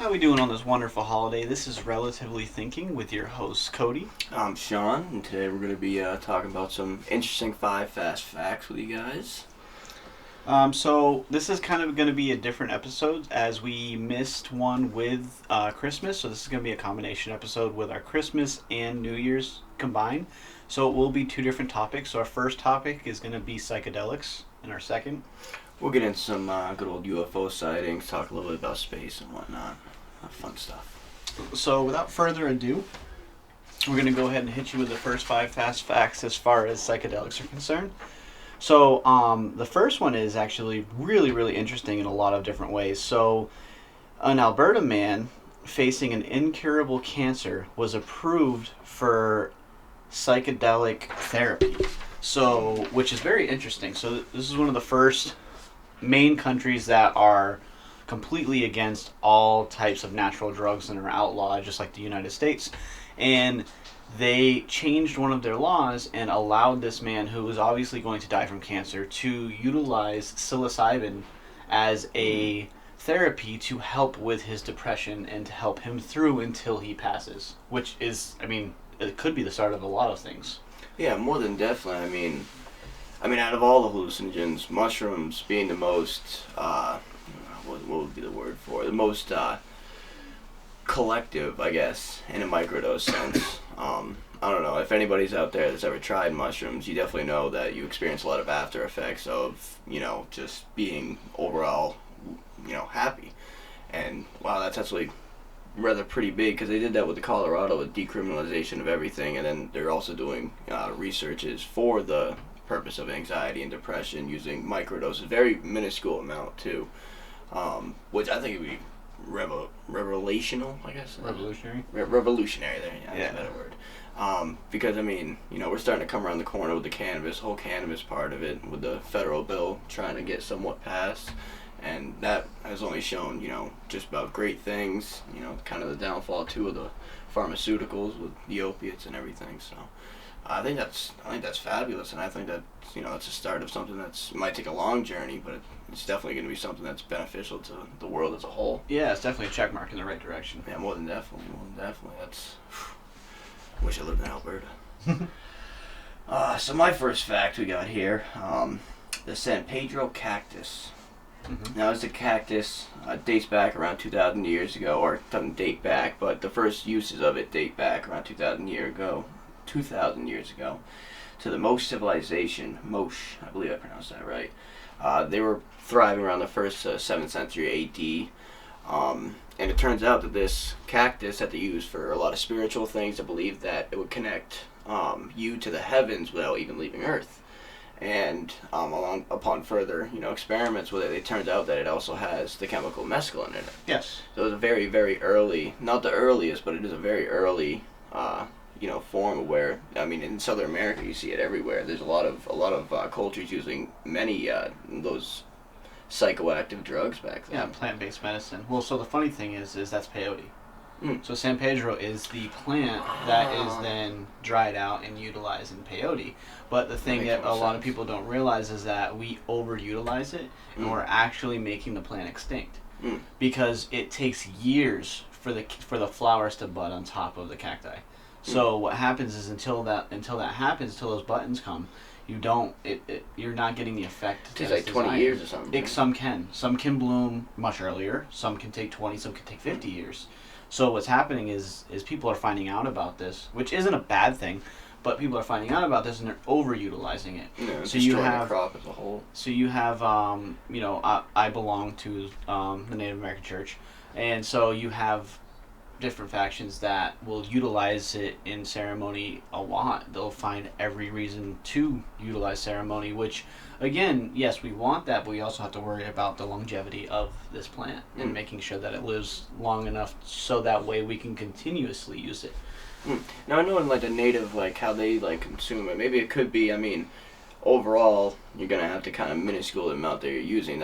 how we doing on this wonderful holiday? This is Relatively Thinking with your host, Cody. I'm Sean, and today we're going to be talking about some interesting 5 fast facts with you guys. So this is kind of going to be a different episode as we missed one with Christmas. So this is going to be a combination episode with our Christmas and New Year's combined. So it will be 2 different topics. So our first topic is going to be psychedelics, and our second, We'll get into some good old UFO sightings, talk a little bit about space and whatnot. Fun stuff. So without further ado, we're going to go ahead and hit you with the first 5 fast facts as far as psychedelics are concerned. So the first one is actually really, really interesting in a lot of different ways. So an Alberta man facing an incurable cancer was approved for psychedelic therapy. So, which is very interesting. So this is one of the first main countries that are completely against all types of natural drugs and are outlawed, just like the United States. And they changed one of their laws and allowed this man, who was obviously going to die from cancer, to utilize psilocybin as a therapy to help with his depression and to help him through until he passes. Which is, I mean, it could be the start of a lot of things. Yeah, more than definitely. I mean, out of all the hallucinogens, mushrooms being the most, what would be the word for it? The most collective, I guess, in a microdose sense. I don't know, if anybody's out there that's ever tried mushrooms, you definitely know that you experience a lot of after effects of, just being overall, happy. And wow, that's actually rather pretty big, because they did that with the Colorado with decriminalization of everything, and then they're also doing researches for the purpose of anxiety and depression using microdoses, very minuscule amount too, which I think would be revelational, I guess. Revolutionary? Revolutionary, there, yeah, that's a better word. Because, we're starting to come around the corner with the cannabis, whole cannabis part of it, with the federal bill trying to get somewhat passed. And that has only shown, just about great things, kind of the downfall too of the pharmaceuticals with the opiates and everything. So I think that's fabulous, and I think that it's a start of something it might take a long journey, but it's definitely going to be something that's beneficial to the world as a whole. Yeah, it's definitely a check mark in the right direction. Yeah, more than definitely. That's. I wish I lived in Alberta. So my first fact we got here, the San Pedro cactus. Mm-hmm. Now, it's a cactus, dates back around 2,000 years ago, or it doesn't date back, but the first uses of it date back around 2,000 years ago, to the Moche civilization. Moche, I believe I pronounced that right. They were thriving around the first 7th century A.D., and it turns out that this cactus that they used for a lot of spiritual things, they believed that it would connect you to the heavens without even leaving Earth. And upon further, experiments with it, it turns out that it also has the chemical mescaline in it. Yes. So it's a very, very early, not the earliest, but it is a very early, form where, in Southern America you see it everywhere. There's a lot of cultures using many those psychoactive drugs back then. Yeah, plant-based medicine. Well, so the funny thing is that's peyote. So San Pedro is the plant that is then dried out and utilized in peyote. But the thing that a lot of people don't realize is that we overutilize it, and we're actually making the plant extinct. Because it takes years for the flowers to bud on top of the cacti. So what happens is until that happens, until those buttons come, you're not getting the effect. It takes like 20 years or something. Some can bloom much earlier. Some can take 20. Some can take 50 years. So what's happening is people are finding out about this, which isn't a bad thing, but people are finding out about this and they're overutilizing it. Yeah, so you have the crop as a whole. So you have I belong to the Native American Church, and so you have different factions that will utilize it in ceremony a lot. They'll find every reason to utilize ceremony, which, again, yes, we want that, but we also have to worry about the longevity of this plant and making sure that it lives long enough so that way we can continuously use it. Now, I know in the native, how they consume it, maybe it could be, overall, you're going to have to kind of minuscule the amount that you're using,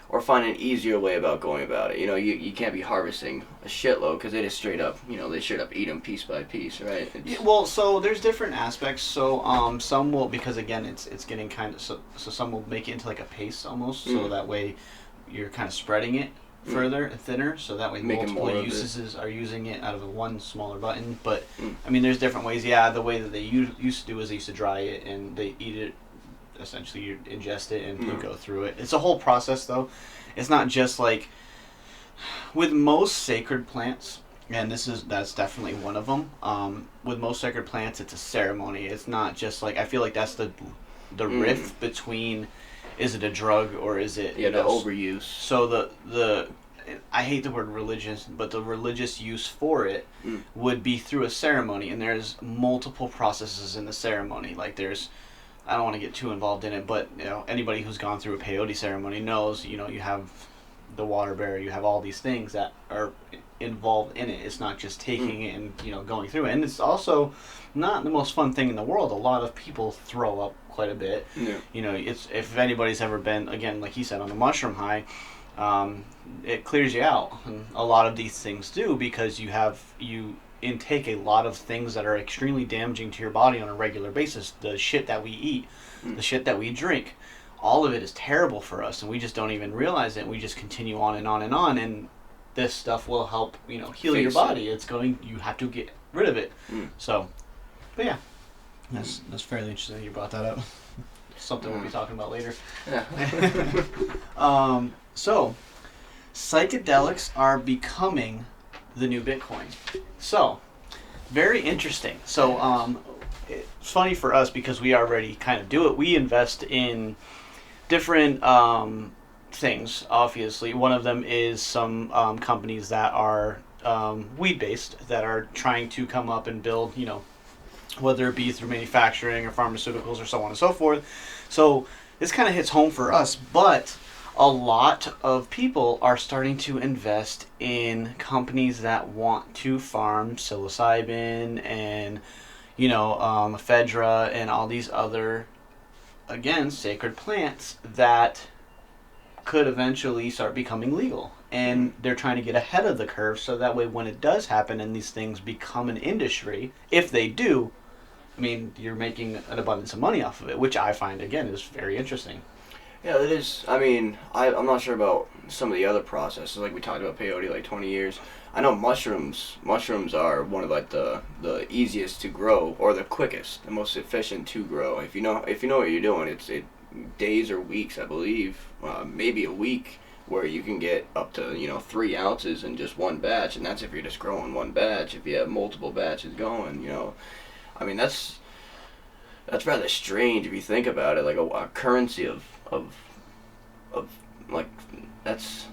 or find an easier way about going about it. You can't be harvesting a shitload, because they just straight up, they straight up eat them piece by piece, right? Yeah, well, so there's different aspects. So some will, because again, it's getting kind of, so some will make it into like a paste almost, so that way you're kind of spreading it further and thinner, so that way Making multiple more of uses are using it out of a one smaller button. But Mm. I mean, there's different ways. Yeah, the way that they used to do is they used to dry it and they eat it. Essentially, you ingest it and you go through it. It's a whole process, though. It's not just like with most sacred plants, and that's definitely one of them. With most sacred plants, it's a ceremony. It's not just like, I feel like that's the rift between, is it a drug or is it the overuse. So the I hate the word religious, but the religious use for it would be through a ceremony, and there's multiple processes in the ceremony. Like I don't want to get too involved in it, but anybody who's gone through a peyote ceremony knows, you have the water bearer, you have all these things that are involved in it. It's not just taking it and going through it, and it's also not the most fun thing in the world. A lot of people throw up quite a bit. It's, if anybody's ever been, again, like he said, on the mushroom high, it clears you out, and a lot of these things do, because you intake a lot of things that are extremely damaging to your body on a regular basis. The shit that we eat, the shit that we drink, all of it is terrible for us, and we just don't even realize it. We just continue on and on and on, and this stuff will help heal your body. You have to get rid of it. So, but yeah, that's fairly interesting you brought that up. Something we'll be talking about later. So psychedelics are becoming the new Bitcoin. So, very interesting. So, it's funny for us because we already kind of do it. We invest in different things, obviously. One of them is some companies that are weed-based, that are trying to come up and build, whether it be through manufacturing or pharmaceuticals or so on and so forth. So, this kind of hits home for us, but a lot of people are starting to invest in companies that want to farm psilocybin and, ephedra and all these other, again, sacred plants that could eventually start becoming legal. And they're trying to get ahead of the curve, so that way when it does happen and these things become an industry, if they do, I mean, you're making an abundance of money off of it, which I find, again, is very interesting. Yeah, it is. I mean, I'm not sure about some of the other processes. Like we talked about peyote, like 20 years. I know mushrooms are one of like the easiest to grow, or the quickest, the most efficient to grow. If you know what you're doing, it's days or weeks, I believe, maybe a week, where you can get up to 3 ounces in just one batch, and that's if you're just growing one batch. If you have multiple batches going, I mean that's rather strange if you think about it. Like a currency of like, that's,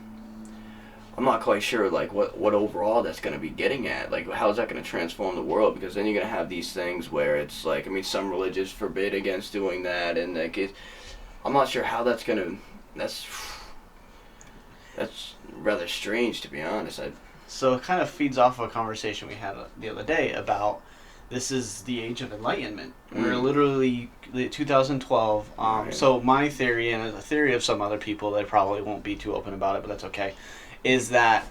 I'm not quite sure like what overall that's going to be getting at. Like, how is that going to transform the world? Because then you're going to have these things where it's like, I mean, some religions forbid against doing that, and like I'm not sure how that's going to, that's rather strange, to be honest. So it kind of feeds off of a conversation we had the other day about, this is the age of enlightenment. We're literally 2012. Right. So my theory, and the theory of some other people that probably won't be too open about it, but that's okay, is that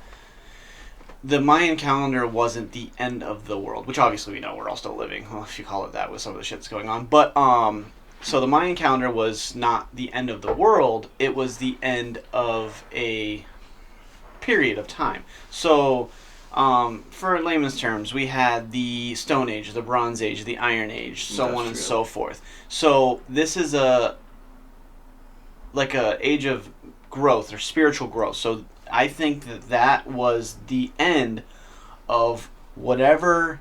the Mayan calendar wasn't the end of the world, which obviously we know we're all still living, well, if you call it that, with some of the shit that's going on. But so the Mayan calendar was not the end of the world, it was the end of a period of time. So for layman's terms, we had the Stone Age, the Bronze Age, the Iron Age, so on and so forth. So this is a age of growth, or spiritual growth. So I think that was the end of whatever,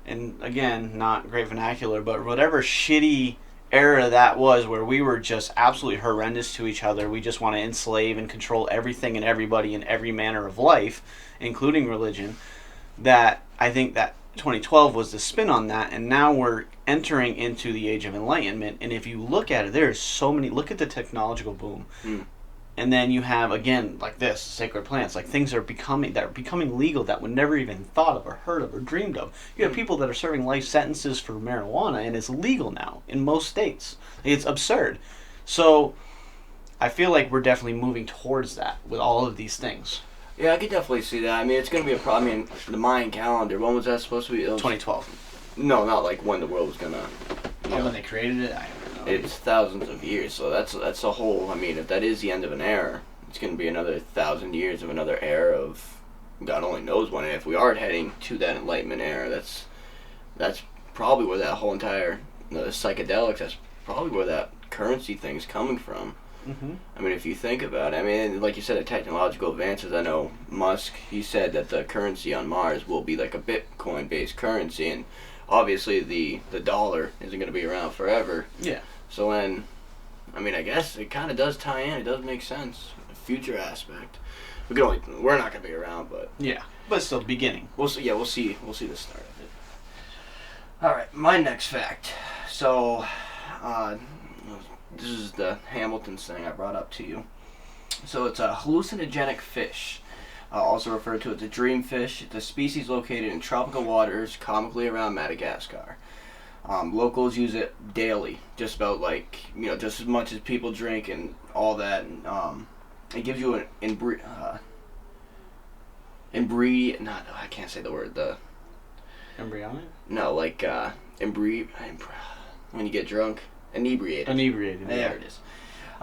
and again, not great vernacular, but whatever shitty era that was, where we were just absolutely horrendous to each other. We just want to enslave and control everything and everybody in every manner of life, including religion. That I think that 2012 was the spin on that, and now we're entering into the age of enlightenment. And if you look at it, there's so many, look at the technological boom. And then you have, again, like this, sacred plants, like things that are becoming legal that were never even thought of or heard of or dreamed of. You have people that are serving life sentences for marijuana, and it's legal now in most states. It's absurd. So I feel like we're definitely moving towards that with all of these things. Yeah, I could definitely see that. I mean, it's going to be a problem. I mean, the Mayan calendar, when was that supposed to be? 2012. No, not like when the world was going to... When they created it, I don't know. It's thousands of years, so that's a whole... I mean, if that is the end of an era, it's going to be another 1,000 years of another era of God only knows when. And if we are heading to that Enlightenment era, that's probably where that whole entire the psychedelics. That's probably where that currency thing's coming from. Mm-hmm. I mean, if you think about it, I mean, like you said, the technological advances. I know Musk. He said that the currency on Mars will be like a Bitcoin-based currency, and obviously the dollar isn't going to be around forever. Yeah. So then, I mean, I guess it kind of does tie in. It does make sense. The future aspect. We're not going to be around, but Yeah, but still beginning. we'll see. Yeah, we'll see. We'll see the start of it. All right, my next fact. So, this is the Hamilton's thing I brought up to you. So it's a hallucinogenic fish, also referred to as a dream fish. It's a species located in tropical waters, commonly around Madagascar. Locals use it daily, just about just as much as people drink and all that. And it gives you I can't say the word. Embryonic? No, when you get drunk, inebriated. Inebriated. There Yeah. it is.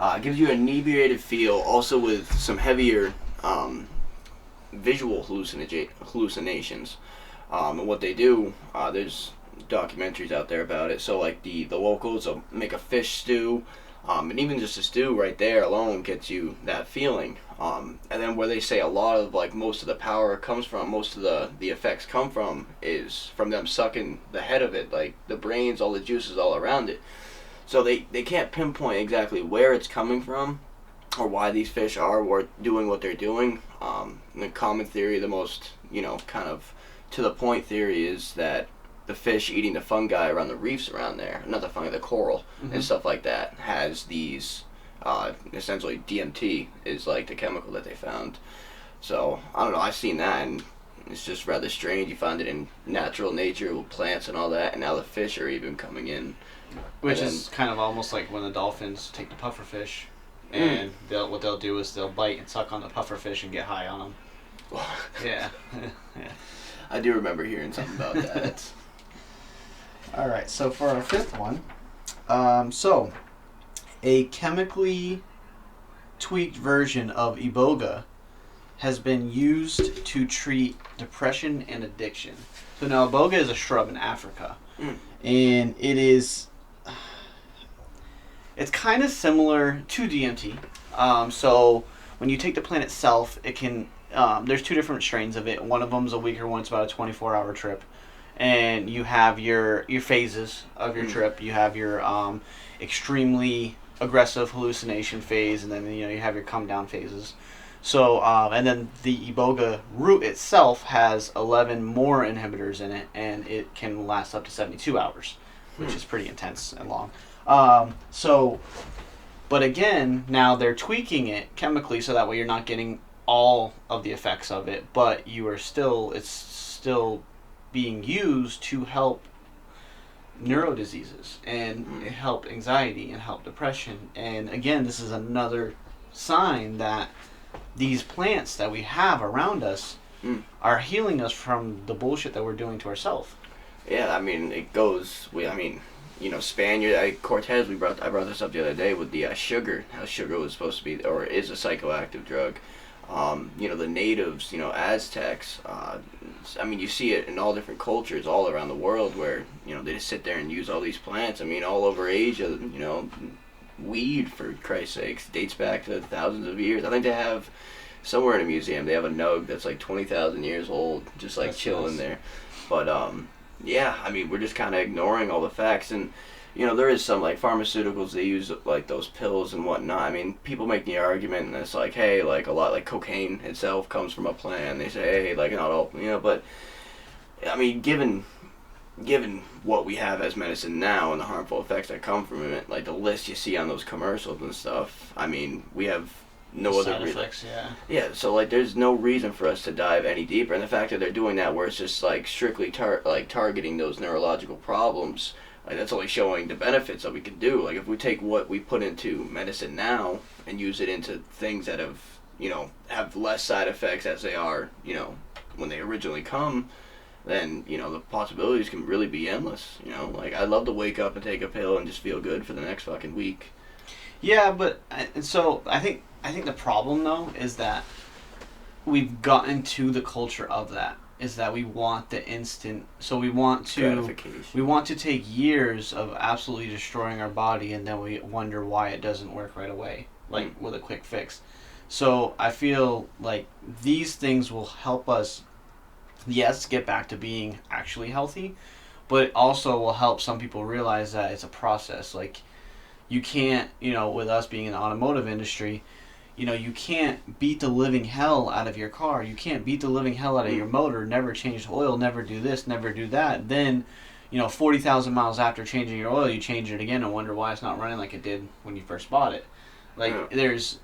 It gives you an inebriated feel, also with some heavier visual hallucinations. And what they do, there's documentaries out there about it. So like the locals will make a fish stew, and even just a stew right there alone gets you that feeling. And then where they say a lot of most of the power comes from, most of the effects come from, is from them sucking the head of it, like the brains, all the juices all around it. So they can't pinpoint exactly where it's coming from or why these fish are doing what they're doing. The common theory, the most, kind of to the point theory, is that the fish eating the fungi around the reefs around there, not the fungi, the coral and stuff like that, has these, essentially DMT is like the chemical that they found. So, I don't know, I've seen that and it's just rather strange. You find it in natural nature with plants and all that, and now the fish are even coming in. Which is kind of almost like when the dolphins take the pufferfish, and what they'll do is they'll bite and suck on the pufferfish and get high on them. Yeah. Yeah. I do remember hearing something about that. All right, so for our fifth one, a chemically tweaked version of iboga has been used to treat depression and addiction. So now iboga is a shrub in Africa, and it's kind of similar to DMT. So when you take the plant itself, it can there's two different strains of it. One of them's a weaker one. It's about a 24-hour trip. And you have your phases of your trip. You have your extremely aggressive hallucination phase, and then you have your come down phases. So and then the iboga root itself has 11 more inhibitors in it, and it can last up to 72 hours, which is pretty intense and long. But again, now they're tweaking it chemically so that way you're not getting all of the effects of it, but it's still being used to help neurodiseases and help anxiety and help depression. And again, this is another sign that these plants that we have around us are healing us from the bullshit that we're doing to ourselves. Yeah, I mean, it goes. Spaniard, Cortez. I brought this up the other day with the sugar. How sugar was supposed to be, or is a psychoactive drug. The natives, Aztecs. I mean, you see it in all different cultures all around the world where they just sit there and use all these plants. I mean, all over Asia, weed, for Christ's sakes, dates back to thousands of years. I think they have somewhere in a museum they have a nug that's like 20,000 years old, just like that's chilling nice. There. But yeah, I mean, we're just kind of ignoring all the facts. And there is some pharmaceuticals, they use those pills and whatnot. I mean, people make the argument and it's hey, a lot cocaine itself comes from a plant. They say, hey, not all, but I mean, given what we have as medicine now and the harmful effects that come from it, the list you see on those commercials and stuff, I mean, we have no other side effects, yeah, so there's no reason for us to dive any deeper. And the fact that they're doing that where it's just strictly targeting those neurological problems, that's only showing the benefits that we can do. If we take what we put into medicine now and use it into things that have less side effects as they are, when they originally come, then, the possibilities can really be endless. I'd love to wake up and take a pill and just feel good for the next fucking week. Yeah, but so I think the problem though is that we've gotten to the culture of that. Is that we want the instant, so Gratification. we want to take years of absolutely destroying our body, and then we wonder why it doesn't work right away, like with a quick fix. So I feel like these things will help us, yes, get back to being actually healthy, but it also will help some people realize that it's a process. Like you can't, with us being in the automotive industry, you can't beat the living hell out of your car. You can't beat the living hell out of your motor, never change the oil, never do this, never do that. Then, 40,000 miles after changing your oil, you change it again and wonder why it's not running like it did when you first bought it. Like, there's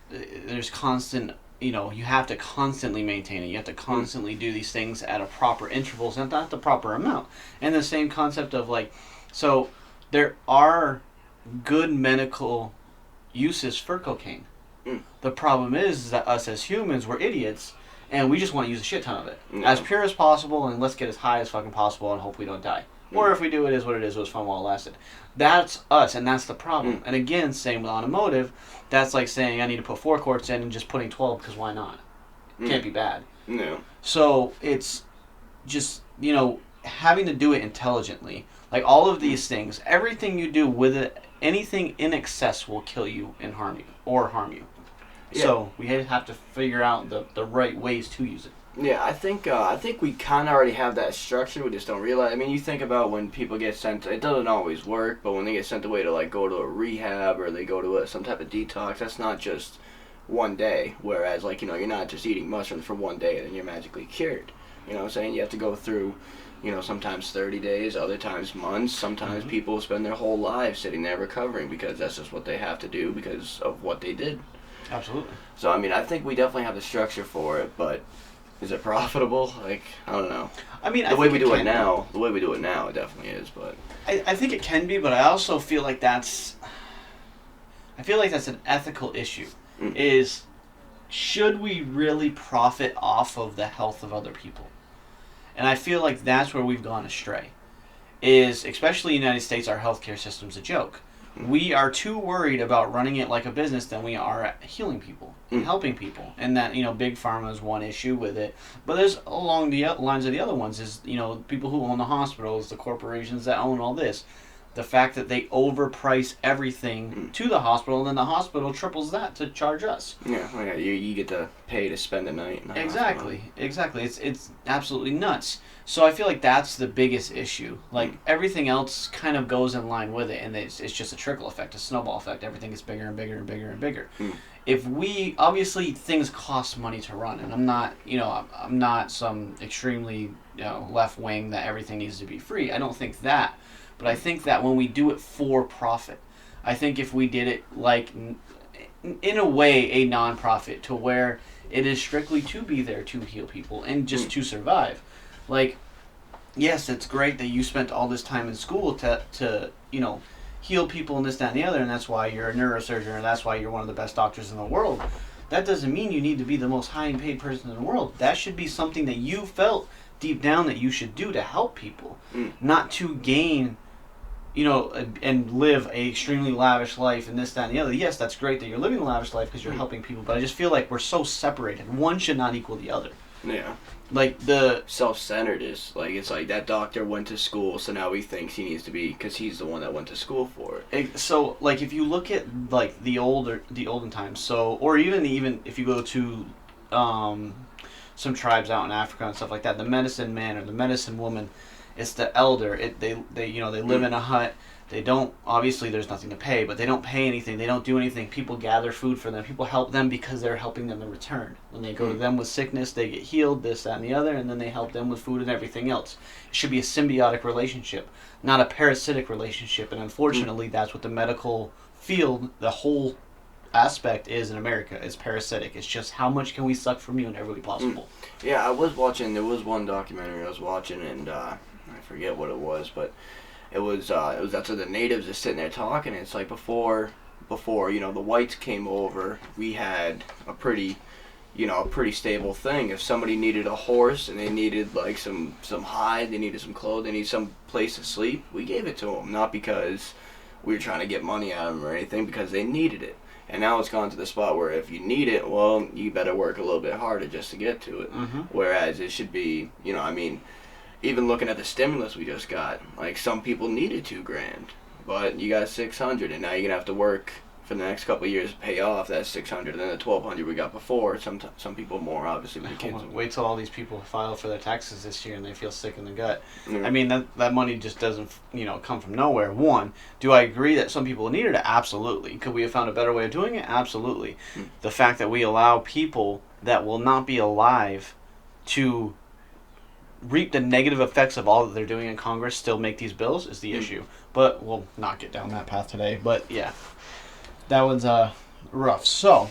constant, you have to constantly maintain it. You have to constantly do these things at a proper intervals and not the proper amount. And the same concept of, like, so there are good medical uses for cocaine. The problem is that us as humans, we're idiots, and we just want to use a shit ton of it. As pure as possible, and let's get as high as fucking possible and hope we don't die. Or if we do, it is what it is. It was fun while it lasted. That's us, and that's the problem. And again, same with automotive. That's like saying I need to put 4 quarts in and just putting 12, because why not? Can't be bad. No. So it's just, having to do it intelligently. Like all of these things, everything you do with it, anything in excess will kill you and harm you. Yeah. So we have to figure out the right ways to use it. Yeah, I think we kind of already have that structure. We just don't realize. I mean, you think about when people get sent. It doesn't always work, but when they get sent away to like go to a rehab or they go to some type of detox, that's not just one day. Whereas like you're not just eating mushrooms for one day and then you're magically cured. You know what I'm saying? You have to go through. Sometimes 30 days, other times months. Sometimes people spend their whole lives sitting there recovering because that's just what they have to do because of what they did. Absolutely. So, I mean, I think we definitely have the structure for it, but is it profitable? Like, I don't know. I mean, the way we do it now, it definitely is, but... I think it can be, but I also feel like that's an ethical issue. Is, should we really profit off of the health of other people? And I feel like that's where we've gone astray. Is, especially in the United States, our healthcare system's a joke. We are too worried about running it like a business than we are at healing people and helping people. And that, big pharma is one issue with it. But there's along the lines of the other ones is, people who own the hospitals, the corporations that own all this. The fact that they overprice everything to the hospital, and then the hospital triples that to charge us. Yeah, well, yeah, you get to pay to spend the night in the Exactly, hospital. exactly. It's absolutely nuts. So I feel like that's the biggest issue. Like everything else kind of goes in line with it, and it's just a trickle effect, a snowball effect. Everything gets bigger and bigger and bigger and bigger. If we obviously things cost money to run, and I'm not some extremely left wing that everything needs to be free. I don't think that. But I think that when we do it for profit, I think if we did it like, in a way, a non-profit to where it is strictly to be there to heal people and just to survive. Like, yes, it's great that you spent all this time in school to heal people and this, that, and the other, and that's why you're a neurosurgeon, and that's why you're one of the best doctors in the world. That doesn't mean you need to be the most high paid person in the world. That should be something that you felt deep down that you should do to help people, not to gain... and live a extremely lavish life and this, that, and the other. Yes, that's great that you're living a lavish life because you're helping people, but I just feel like we're so separated. One should not equal the other. Yeah. Like the... Self-centered is, like, it's like that doctor went to school, so now he thinks he needs to be, because he's the one that went to school for it. So, like, if you look at, like, the olden times, so, or even if you go to some tribes out in Africa and stuff like that, the medicine man or the medicine woman, it's the elder. They live in a hut. They don't, obviously there's nothing to pay, but they don't pay anything. They don't do anything. People gather food for them. People help them because they're helping them in return. When they go to them with sickness, they get healed, this, that, and the other, and then they help them with food and everything else. It should be a symbiotic relationship, not a parasitic relationship. And unfortunately, that's what the medical field, the whole aspect is in America. It's parasitic. It's just how much can we suck from you in every way possible. Yeah, there was one documentary I was watching, and I forget what it was, but it was that's where the natives are sitting there talking. It's like before the whites came over, we had a pretty stable thing. If somebody needed a horse and they needed like some hide, they needed some clothes, they needed some place to sleep, we gave it to them, not because we were trying to get money out of them or anything, because they needed it. And now it's gone to the spot where if you need it, well, you better work a little bit harder just to get to it. Mm-hmm. Whereas it should be, even looking at the stimulus we just got, like some people needed $2,000, but you got 600, and now you're gonna have to work for the next couple of years to pay off that 600, and then the 1,200 we got before. Some people more, obviously, with the kids. Wait till all these people file for their taxes this year and they feel sick in the gut. Yeah. I mean, that money just doesn't, come from nowhere. One, do I agree that some people needed it? Absolutely. Could we have found a better way of doing it? Absolutely. The fact that we allow people that will not be alive to reap the negative effects of all that they're doing in Congress still make these bills is the issue. But we'll not get down that path today. But yeah. That one's rough. So,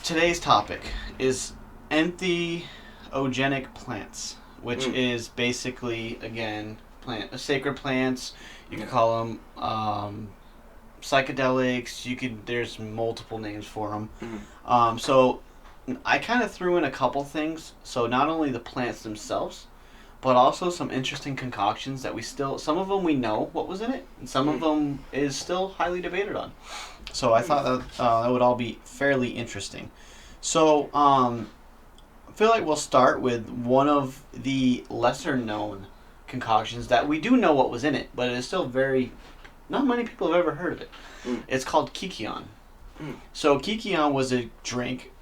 today's topic is entheogenic plants, which is basically, again, sacred plants. You can call them psychedelics. There's multiple names for them. So, I kind of threw in a couple things. So, not only the plants themselves, but also some interesting concoctions that some of them we know what was in it, and some of them is still highly debated on. So I thought that would all be fairly interesting. So I feel like we'll start with one of the lesser known concoctions that we do know what was in it, but it is still not many people have ever heard of it. It's called Kikion. So Kikion was a drink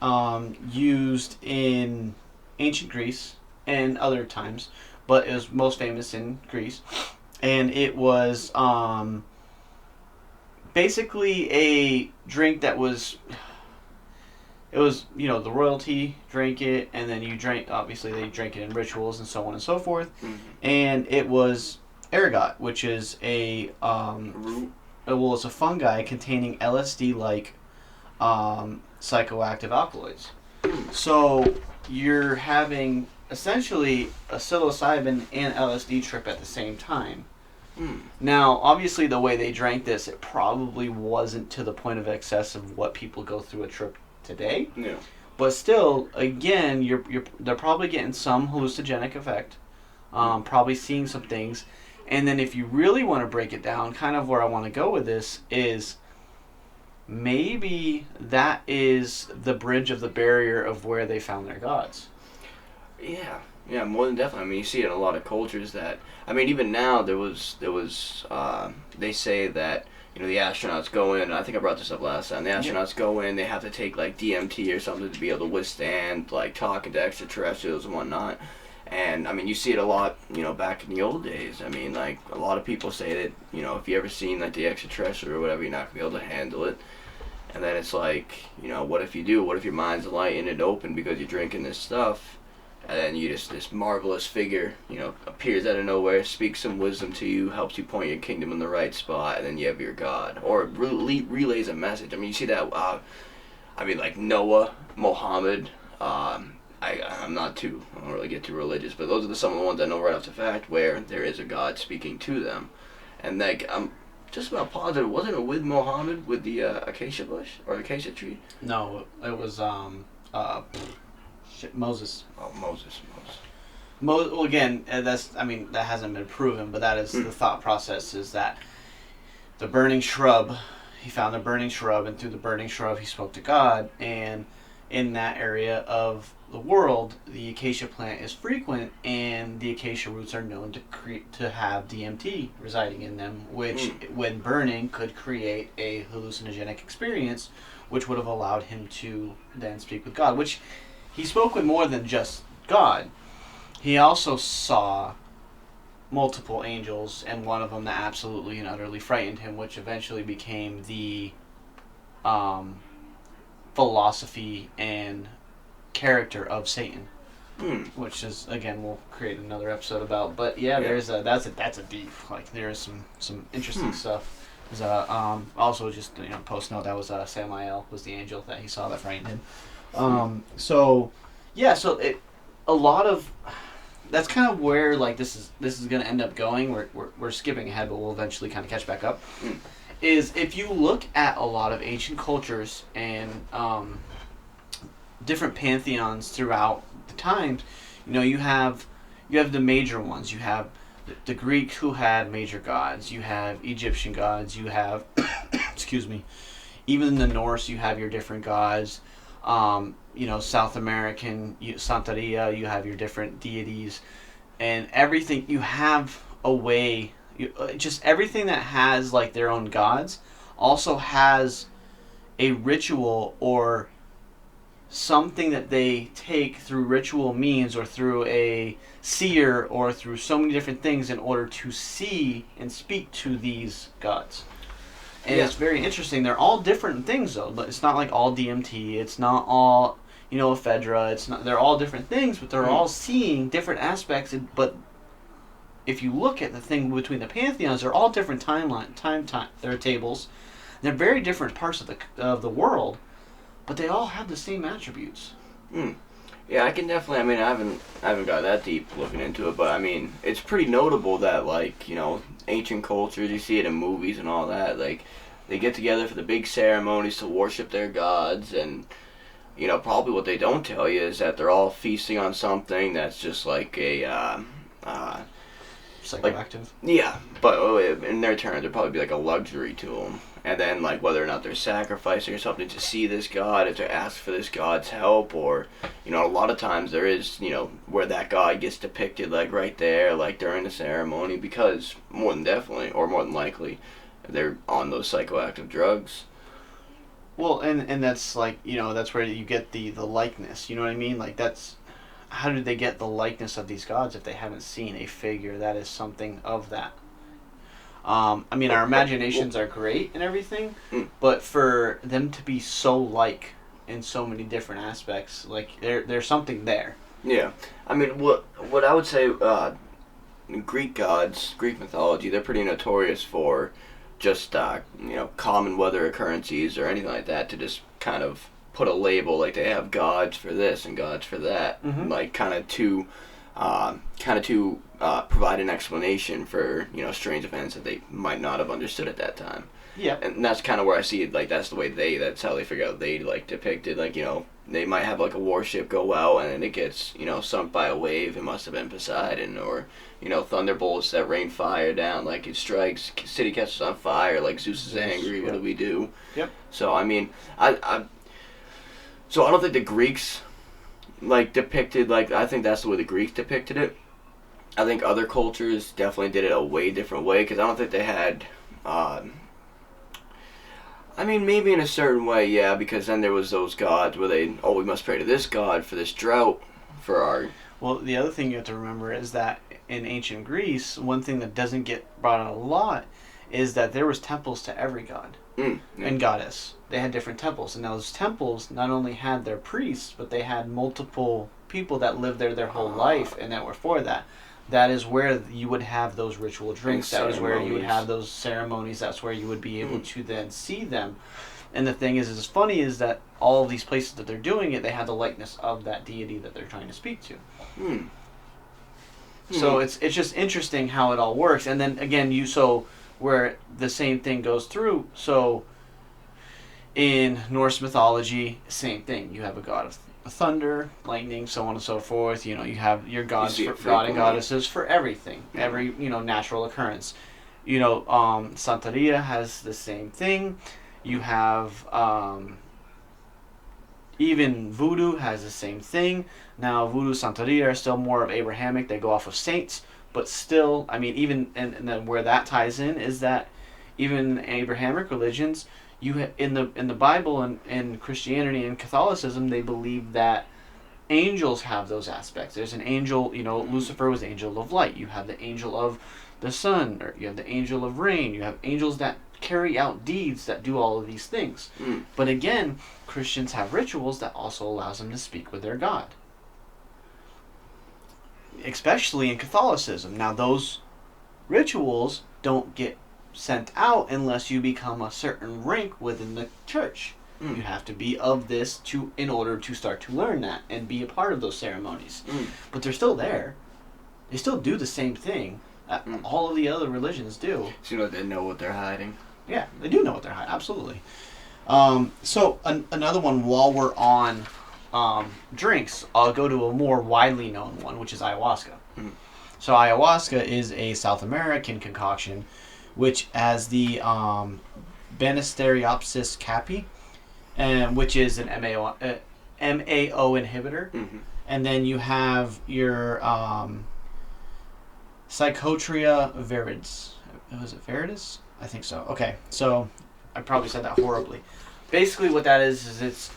used in ancient Greece and other times, but it was most famous in Greece. And it was basically a drink that the royalty drank it, and then obviously they drank it in rituals and so on and so forth. And it was ergot, which is it's a fungi containing LSD-like psychoactive alkaloids. So you're having essentially a psilocybin and LSD trip at the same time. Now, obviously, the way they drank this, it probably wasn't to the point of excess of what people go through a trip today. Yeah. But still, again, they're probably getting some hallucinogenic effect, probably seeing some things, and then if you really want to break it down, kind of where I want to go with this is maybe that is the bridge of the barrier of where they found their gods. Yeah, more than definitely. I mean, you see it in a lot of cultures that, even now there was they say that, the astronauts go in, I think I brought this up last time, the astronauts go in, they have to take like DMT or something to be able to withstand like talking to extraterrestrials and whatnot. And you see it a lot, back in the old days. Like a lot of people say that, if you ever seen like the extraterrestrial or whatever, you're not gonna be able to handle it. And then it's like, what if you do? What if your mind's enlightened and open because you're drinking this stuff? And then this marvelous figure, appears out of nowhere, speaks some wisdom to you, helps you point your kingdom in the right spot, and then you have your God. Or relays a message. You see that, like Noah, Muhammad, I don't really get too religious, but those are some of the ones I know right off the fact where there is a God speaking to them. And like, I'm just about positive, wasn't it with Muhammad, with the acacia bush, or acacia tree? No, it was, Moses. Oh, Moses. Well, again, that hasn't been proven, but that is the thought process, is that the burning shrub, he found the burning shrub, and through the burning shrub he spoke to God, and in that area of the world, the acacia plant is frequent, and the acacia roots are known to have DMT residing in them, which, when burning, could create a hallucinogenic experience, which would have allowed him to then speak with God, which he spoke with more than just God. He also saw multiple angels, and one of them that absolutely and utterly frightened him, which eventually became the philosophy and character of Satan, which is, again, we'll create another episode about. But that's a deep, like, there is some interesting stuff. There's also just post note that was Samael was the angel that he saw that frightened him. A lot of that's kind of where like this is going to end up going. We're skipping ahead, but we'll eventually kind of catch back up. Is if you look at a lot of ancient cultures and different pantheons throughout the times, you have the major ones. You have the Greeks who had major gods. You have Egyptian gods. You have, excuse me, even in the Norse, you have your different gods. South American, Santeria, you have your different deities, and everything. You have a way. Just everything that has like their own gods also has a ritual or something that they take through ritual means or through a seer or through so many different things in order to see and speak to these gods. And it's very interesting. They're all different things though. It's not like all DMT. It's not all, ephedra. It's not. They're all different things, but they're all seeing different aspects. But if you look at the thing between the pantheons, they're all different time. They're tables. They're very different parts of the world, but they all have the same attributes. Yeah, I can definitely. I mean, I haven't got that deep looking into it, but I mean, it's pretty notable that ancient cultures, you see it in movies and all that. Like, they get together for the big ceremonies to worship their gods, and probably what they don't tell you is that they're all feasting on something that's just like a psychoactive. But in their turn, it'd probably be like a luxury to them. And then, like, whether or not they're sacrificing or something to see this god, if they're asked for this god's help, or, a lot of times there is, where that god gets depicted, like, right there, like, during the ceremony, because more than definitely, or more than likely, they're on those psychoactive drugs. Well, and that's, like, that's where you get the likeness, you know what I mean? Like, that's, how did they get the likeness of these gods if they haven't seen a figure that is something of that? Our imaginations are great and everything, but for them to be so like in so many different aspects, like there's something there. Yeah, I mean, what I would say, Greek gods, Greek mythology, they're pretty notorious for just common weather occurrences or anything like that to just kind of put a label, like they have gods for this and gods for that, like kind of to provide an explanation for strange events that they might not have understood at that time. Yeah, and that's kind of where I see it. Like, that's the way that's how they figure out they depicted. Like, they might have like a warship go out and then it gets sunk by a wave. It must have been Poseidon, or thunderbolts that rain fire down. Like, it strikes, city catches on fire. Like, Zeus is angry. What do we do? Yep. So I mean, so I don't think the Greeks depicted, I think that's the way the Greeks depicted it. I think other cultures definitely did it a way different way, because I don't think they had, maybe in a certain way, yeah, because then there was those gods where we must pray to this god for this drought, for our... Well, the other thing you have to remember is that in ancient Greece, one thing that doesn't get brought out a lot is that there was temples to every god and goddess. They had different temples, and those temples not only had their priests, but they had multiple people that lived there their whole life, and that were for that. That is where you would have those ritual drinks. That is where you would have those ceremonies. That's where you would be able to then see them. And the thing is funny is that all of these places that they're doing it, they have the likeness of that deity that they're trying to speak to. So it's just interesting how it all works. And then again, where the same thing goes through. So in Norse mythology, same thing. You have a god of thunder, lightning, so on and so forth. You have your gods, god and goddesses for everything, every natural occurrence. Santeria has the same thing. You have even voodoo has the same thing. Now voodoo, Santeria are still more of Abrahamic. They go off of saints, but still, even and then where that ties in is that even Abrahamic religions, in the Bible and in Christianity and Catholicism, they believe that angels have those aspects. There's an angel, Lucifer was the angel of light. You have the angel of the sun, or you have the angel of rain. You have angels that carry out deeds that do all of these things. But again, Christians have rituals that also allows them to speak with their God. Especially in Catholicism. Now those rituals don't get sent out unless you become a certain rank within the church. You have to be of this in order to start to learn that and be a part of those ceremonies. But they're still there. They still do the same thing that all of the other religions do. So they know what they're hiding. Yeah, they do know what they're hiding. Absolutely. So another one while we're on drinks, I'll go to a more widely known one, which is ayahuasca. So ayahuasca is a South American concoction, which has the Banisteriopsis caapi, which is an MAO inhibitor, Mm-hmm. and then you have your Psychotria viridis. Was it viridis? I think so. Okay, so I probably said that horribly. Basically, what that is it's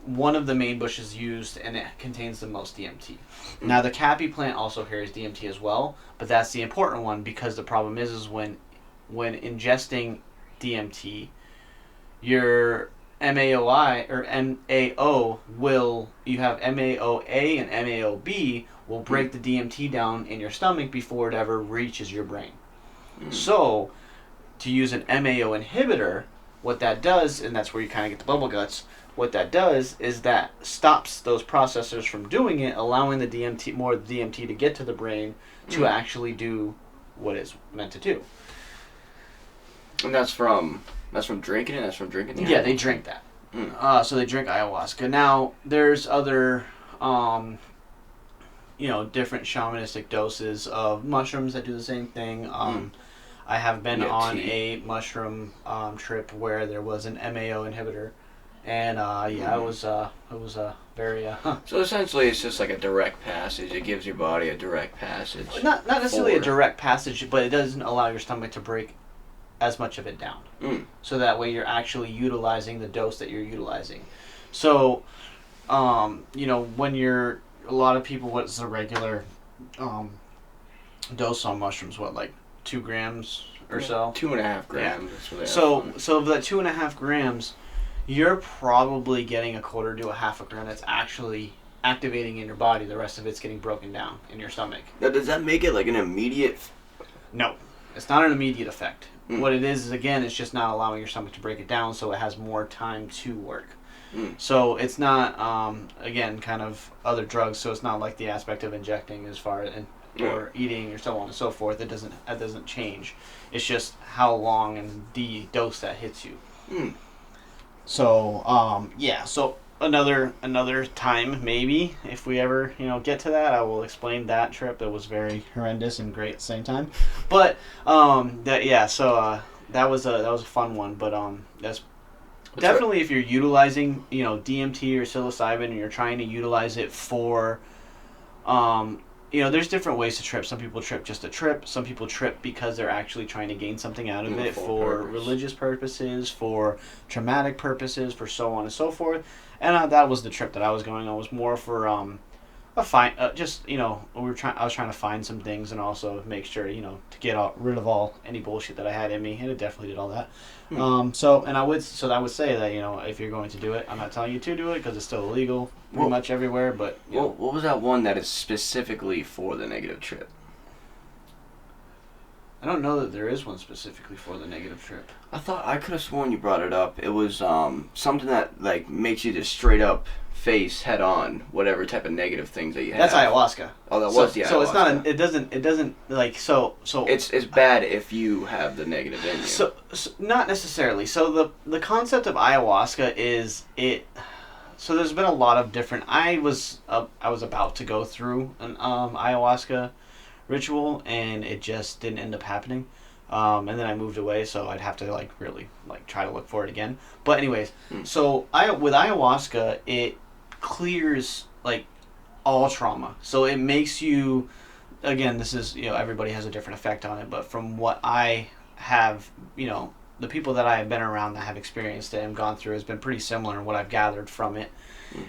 one of the main bushes used, and it contains the most DMT. Mm. Now, the caapi plant also carries DMT as well, but that's the important one because the problem is when ingesting DMT, your MAOI or MAO will you have MAOA and MAOB will break the DMT down in your stomach before it ever reaches your brain. So, to use an MAO inhibitor, what that does, and that's where you kind of get the bubble guts, what that does is that stops those processors from doing it, allowing the more DMT to get to the brain to actually do what it's meant to do. And that's from drinking it? That's from drinking the Yeah, they drink that. So they drink ayahuasca. Now, there's other, different shamanistic doses of mushrooms that do the same thing. I have been on a mushroom trip where there was an MAO inhibitor, and it was very. So essentially, it's just like a direct passage. It gives your body a direct passage. Not necessarily a direct passage, but it doesn't allow your stomach to break as much of it down. So that way you're actually utilizing the dose that you're utilizing. So, when you're a lot of people, what's the regular dose on mushrooms? What, like 2 grams or so? 2.5 grams. Yeah. So of that 2.5 grams, you're probably getting a quarter to a half a gram that's actually activating in your body. The rest of it's getting broken down in your stomach. Now, does that make it like an immediate? No, it's not an immediate effect. What it is again, it's just not allowing your stomach to break it down, so it has more time to work. So it's not, again, kind of other drugs. So it's not like the aspect of injecting as far or eating or so on and so forth. That doesn't change. It's just how long and the dose that hits you. So So another time maybe if we ever get to that, I will explain that trip. It was very horrendous and great at the same time. But that was a fun one. But that's definitely if you're utilizing DMT or psilocybin and you're trying to utilize it for there's different ways to trip. Some people trip just to trip. Some people trip because they're actually trying to gain something out of it for religious purposes, for traumatic purposes, for so on and so forth. And that was the trip that I was going on. Was more for I was trying to find some things and also make sure to get rid of any bullshit that I had in me, and it definitely did all that. I would say that if you're going to do it, I'm not telling you to do it because it's still illegal pretty much everywhere. But what was that one that is specifically for the negative trip? I don't know that there is one specifically for the negative trip. I could have sworn you brought it up. It was something that like makes you just straight up face head on whatever type of negative things that you have. That's ayahuasca. Oh, that was the ayahuasca. So it's not. It doesn't like so. It's bad if you have the negative in you. So not necessarily. So the concept of ayahuasca is it. So there's been a lot of different. I was about to go through an ayahuasca ritual, and it just didn't end up happening. And then I moved away, so I'd have to really try to look for it again. But anyways, so with ayahuasca, it clears all trauma. So it makes you, again, this is everybody has a different effect on it, but from what I have, the people that I have been around that have experienced it and gone through has been pretty similar. And what I've gathered from it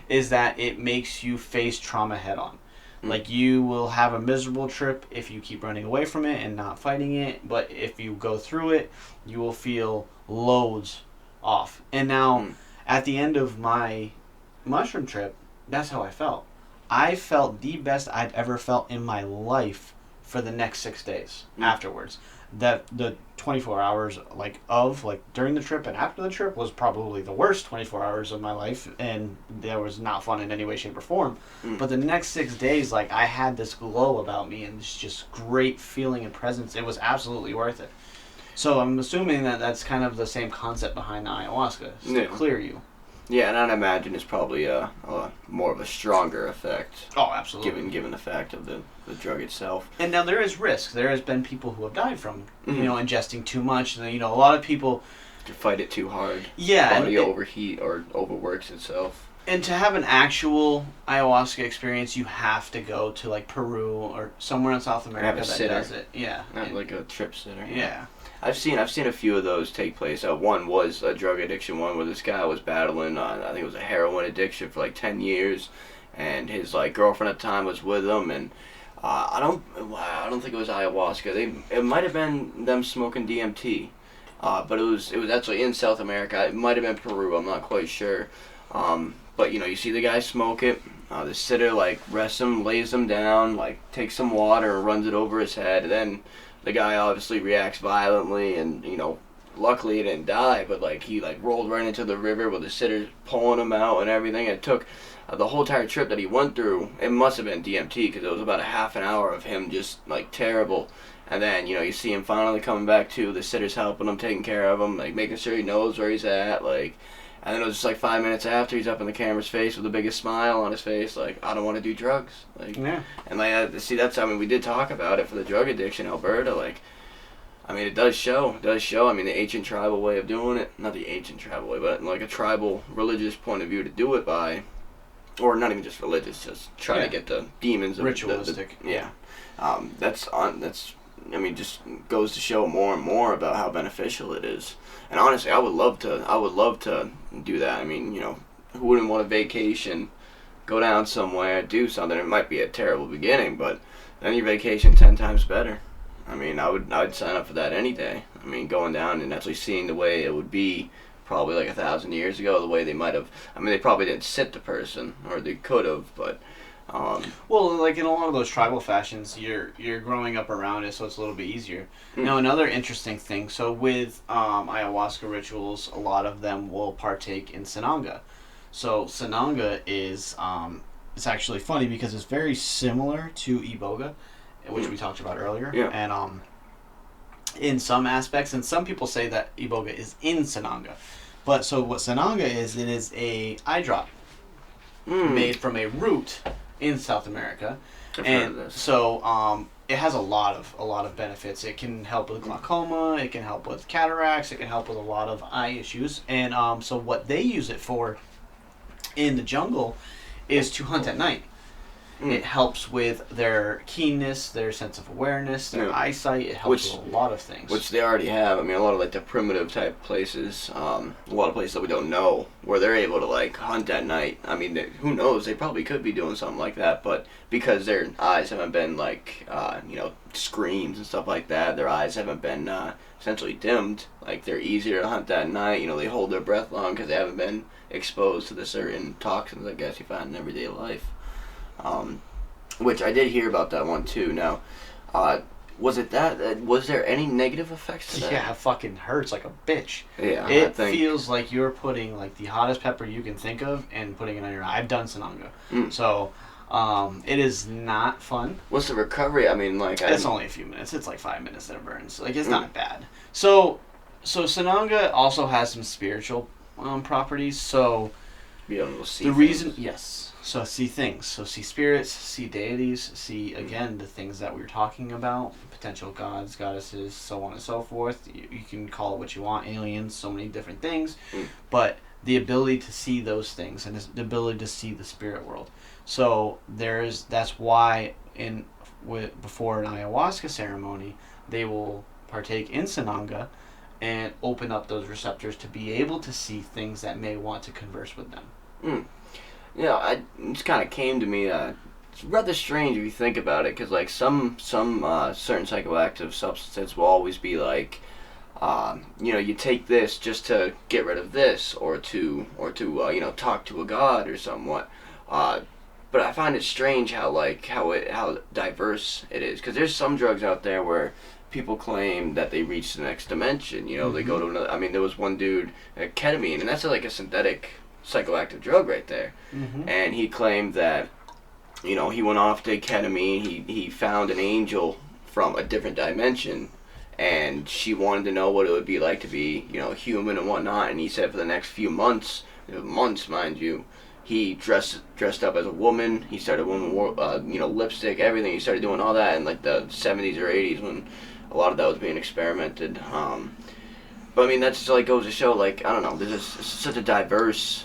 is that it makes you face trauma head on. Like, you will have a miserable trip if you keep running away from it and not fighting it, but if you go through it, you will feel loads off. And now, at the end of my mushroom trip, that's how I felt. I felt the best I'd ever felt in my life for the next 6 days afterwards. That the 24 hours during the trip and after the trip was probably the worst 24 hours of my life, and that was not fun in any way, shape, or form. But the next 6 days, I had this glow about me and this just great feeling and presence. It was absolutely worth it. So I'm assuming that that's kind of the same concept behind the ayahuasca, is to clear you. Yeah, and I'd imagine it's probably a more of a stronger effect. Oh, absolutely. Given the fact of the drug itself. And now there is risk. There has been people who have died from Mm-hmm. ingesting too much. A lot of people. To fight it too hard. Yeah, Body overheat or overworks itself. And to have an actual ayahuasca experience, you have to go to like Peru or somewhere in South America that sitter. does it. Yeah, Not like a trip sitter. Yeah. I've seen a few of those take place. One was a drug addiction one where this guy was battling, I think it was a heroin addiction for like 10 years, and his like girlfriend at the time was with him, and I don't think it was ayahuasca. It might have been them smoking DMT, but it was actually in South America. It might have been Peru. I'm not quite sure. But you see the guy smoke it. The sitter like rests him, lays him down, like takes some water and runs it over his head. And then the guy obviously reacts violently, and luckily he didn't die, but like he like rolled right into the river with the sitter pulling him out and everything. It took the whole entire trip that he went through. It must have been DMT because it was about a half an hour of him just like terrible. And then you see him finally coming back to. The sitter's helping him, taking care of him, like making sure he knows where he's at, like. And then it was just like 5 minutes after, he's up in the camera's face with the biggest smile on his face, like, I don't want to do drugs. Like, Yeah. And like, see, we did talk about it for the drug addiction, Alberta. Like, I mean, it does show. I mean, the ancient tribal way of doing it, not the ancient tribal way, but like a tribal religious point of view to do it by, or not even just religious, just trying to get the demons. Ritualistic. That's just goes to show more and more about how beneficial it is. And honestly, I would love to do that. I mean, who wouldn't want a vacation, go down somewhere, do something? It might be a terrible beginning, but then your vacation 10 times better. I mean, I'd sign up for that any day. I mean, going down and actually seeing the way it would be probably like 1,000 years ago, the way they might have. I mean, they probably didn't sit the person, or they could have, but. Well, like in a lot of those tribal fashions, you're growing up around it, so it's a little bit easier. Now, another interesting thing. So with ayahuasca rituals, a lot of them will partake in sananga. So sananga is it's actually funny because it's very similar to iboga, which we talked about earlier. Yeah. And in some aspects, and some people say that iboga is in sananga, but so what sananga is, it is a eye drop made from a root in South America. I've heard of this. So it has a lot of benefits. It can help with glaucoma, it can help with cataracts, it can help with a lot of eye issues. And so what they use it for in the jungle is to hunt at night. It helps with their keenness, their sense of awareness, their eyesight. It helps with a lot of things. Which they already have. I mean, a lot of like the primitive type places, a lot of places that we don't know, where they're able to like hunt at night. I mean, who knows? They probably could be doing something like that, but because their eyes haven't been like, screens and stuff like that, their eyes haven't been essentially dimmed. Like they're easier to hunt at night. They hold their breath long because they haven't been exposed to the certain toxins, I guess, you find in everyday life. Which I did hear about that one too. Now, was there any negative effects to that? Yeah, it fucking hurts like a bitch. Yeah, it feels like you're putting like the hottest pepper you can think of and putting it on your eye. I've done sananga, so it is not fun. What's the recovery? I mean, like it's only a few minutes. It's like 5 minutes that it burns. Like it's not bad. So sananga also has some spiritual properties. So be able to see the things. reason, yes. So see things. So see spirits, see deities, see, again, the things that we were talking about, potential gods, goddesses, so on and so forth. You can call it what you want, aliens, so many different things. But the ability to see those things and the ability to see the spirit world. So that's why before an ayahuasca ceremony, they will partake in sananga and open up those receptors to be able to see things that may want to converse with them. It just kind of came to me. It's rather strange if you think about it, because like some certain psychoactive substances will always be like, you take this just to get rid of this, or to talk to a god or somewhat. But I find it strange how diverse it is, because there's some drugs out there where people claim that they reach the next dimension. They go to another. I mean, there was one dude, ketamine, and that's like a synthetic psychoactive drug right there. And he claimed that he went off to ketamine, he found an angel from a different dimension, and she wanted to know what it would be like to be human and whatnot. And he said for the next few months months, mind you. He dressed up as a woman. He started wearing lipstick, everything. He started doing all that in like the 70s or 80s when a lot of that was being experimented. But I mean, that just like goes to show, like, I don't know, there's just such a diverse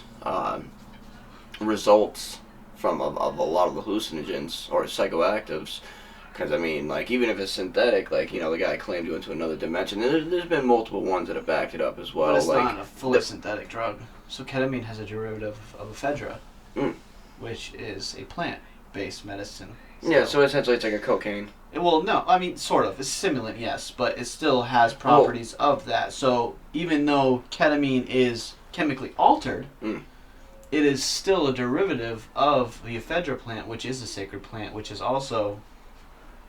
results from of a lot of the hallucinogens or psychoactives. Because I mean, like, even if it's synthetic, like, the guy claimed you into another dimension. There's been multiple ones that have backed it up as well. But it's like, not a fully synthetic drug. So ketamine has a derivative of ephedra, which is a plant-based medicine. Yeah, so essentially it's like a cocaine. Well, no, I mean, sort of. It's stimulant, yes, but it still has properties of that. So even though ketamine is chemically altered, it is still a derivative of the ephedra plant, which is a sacred plant, which is also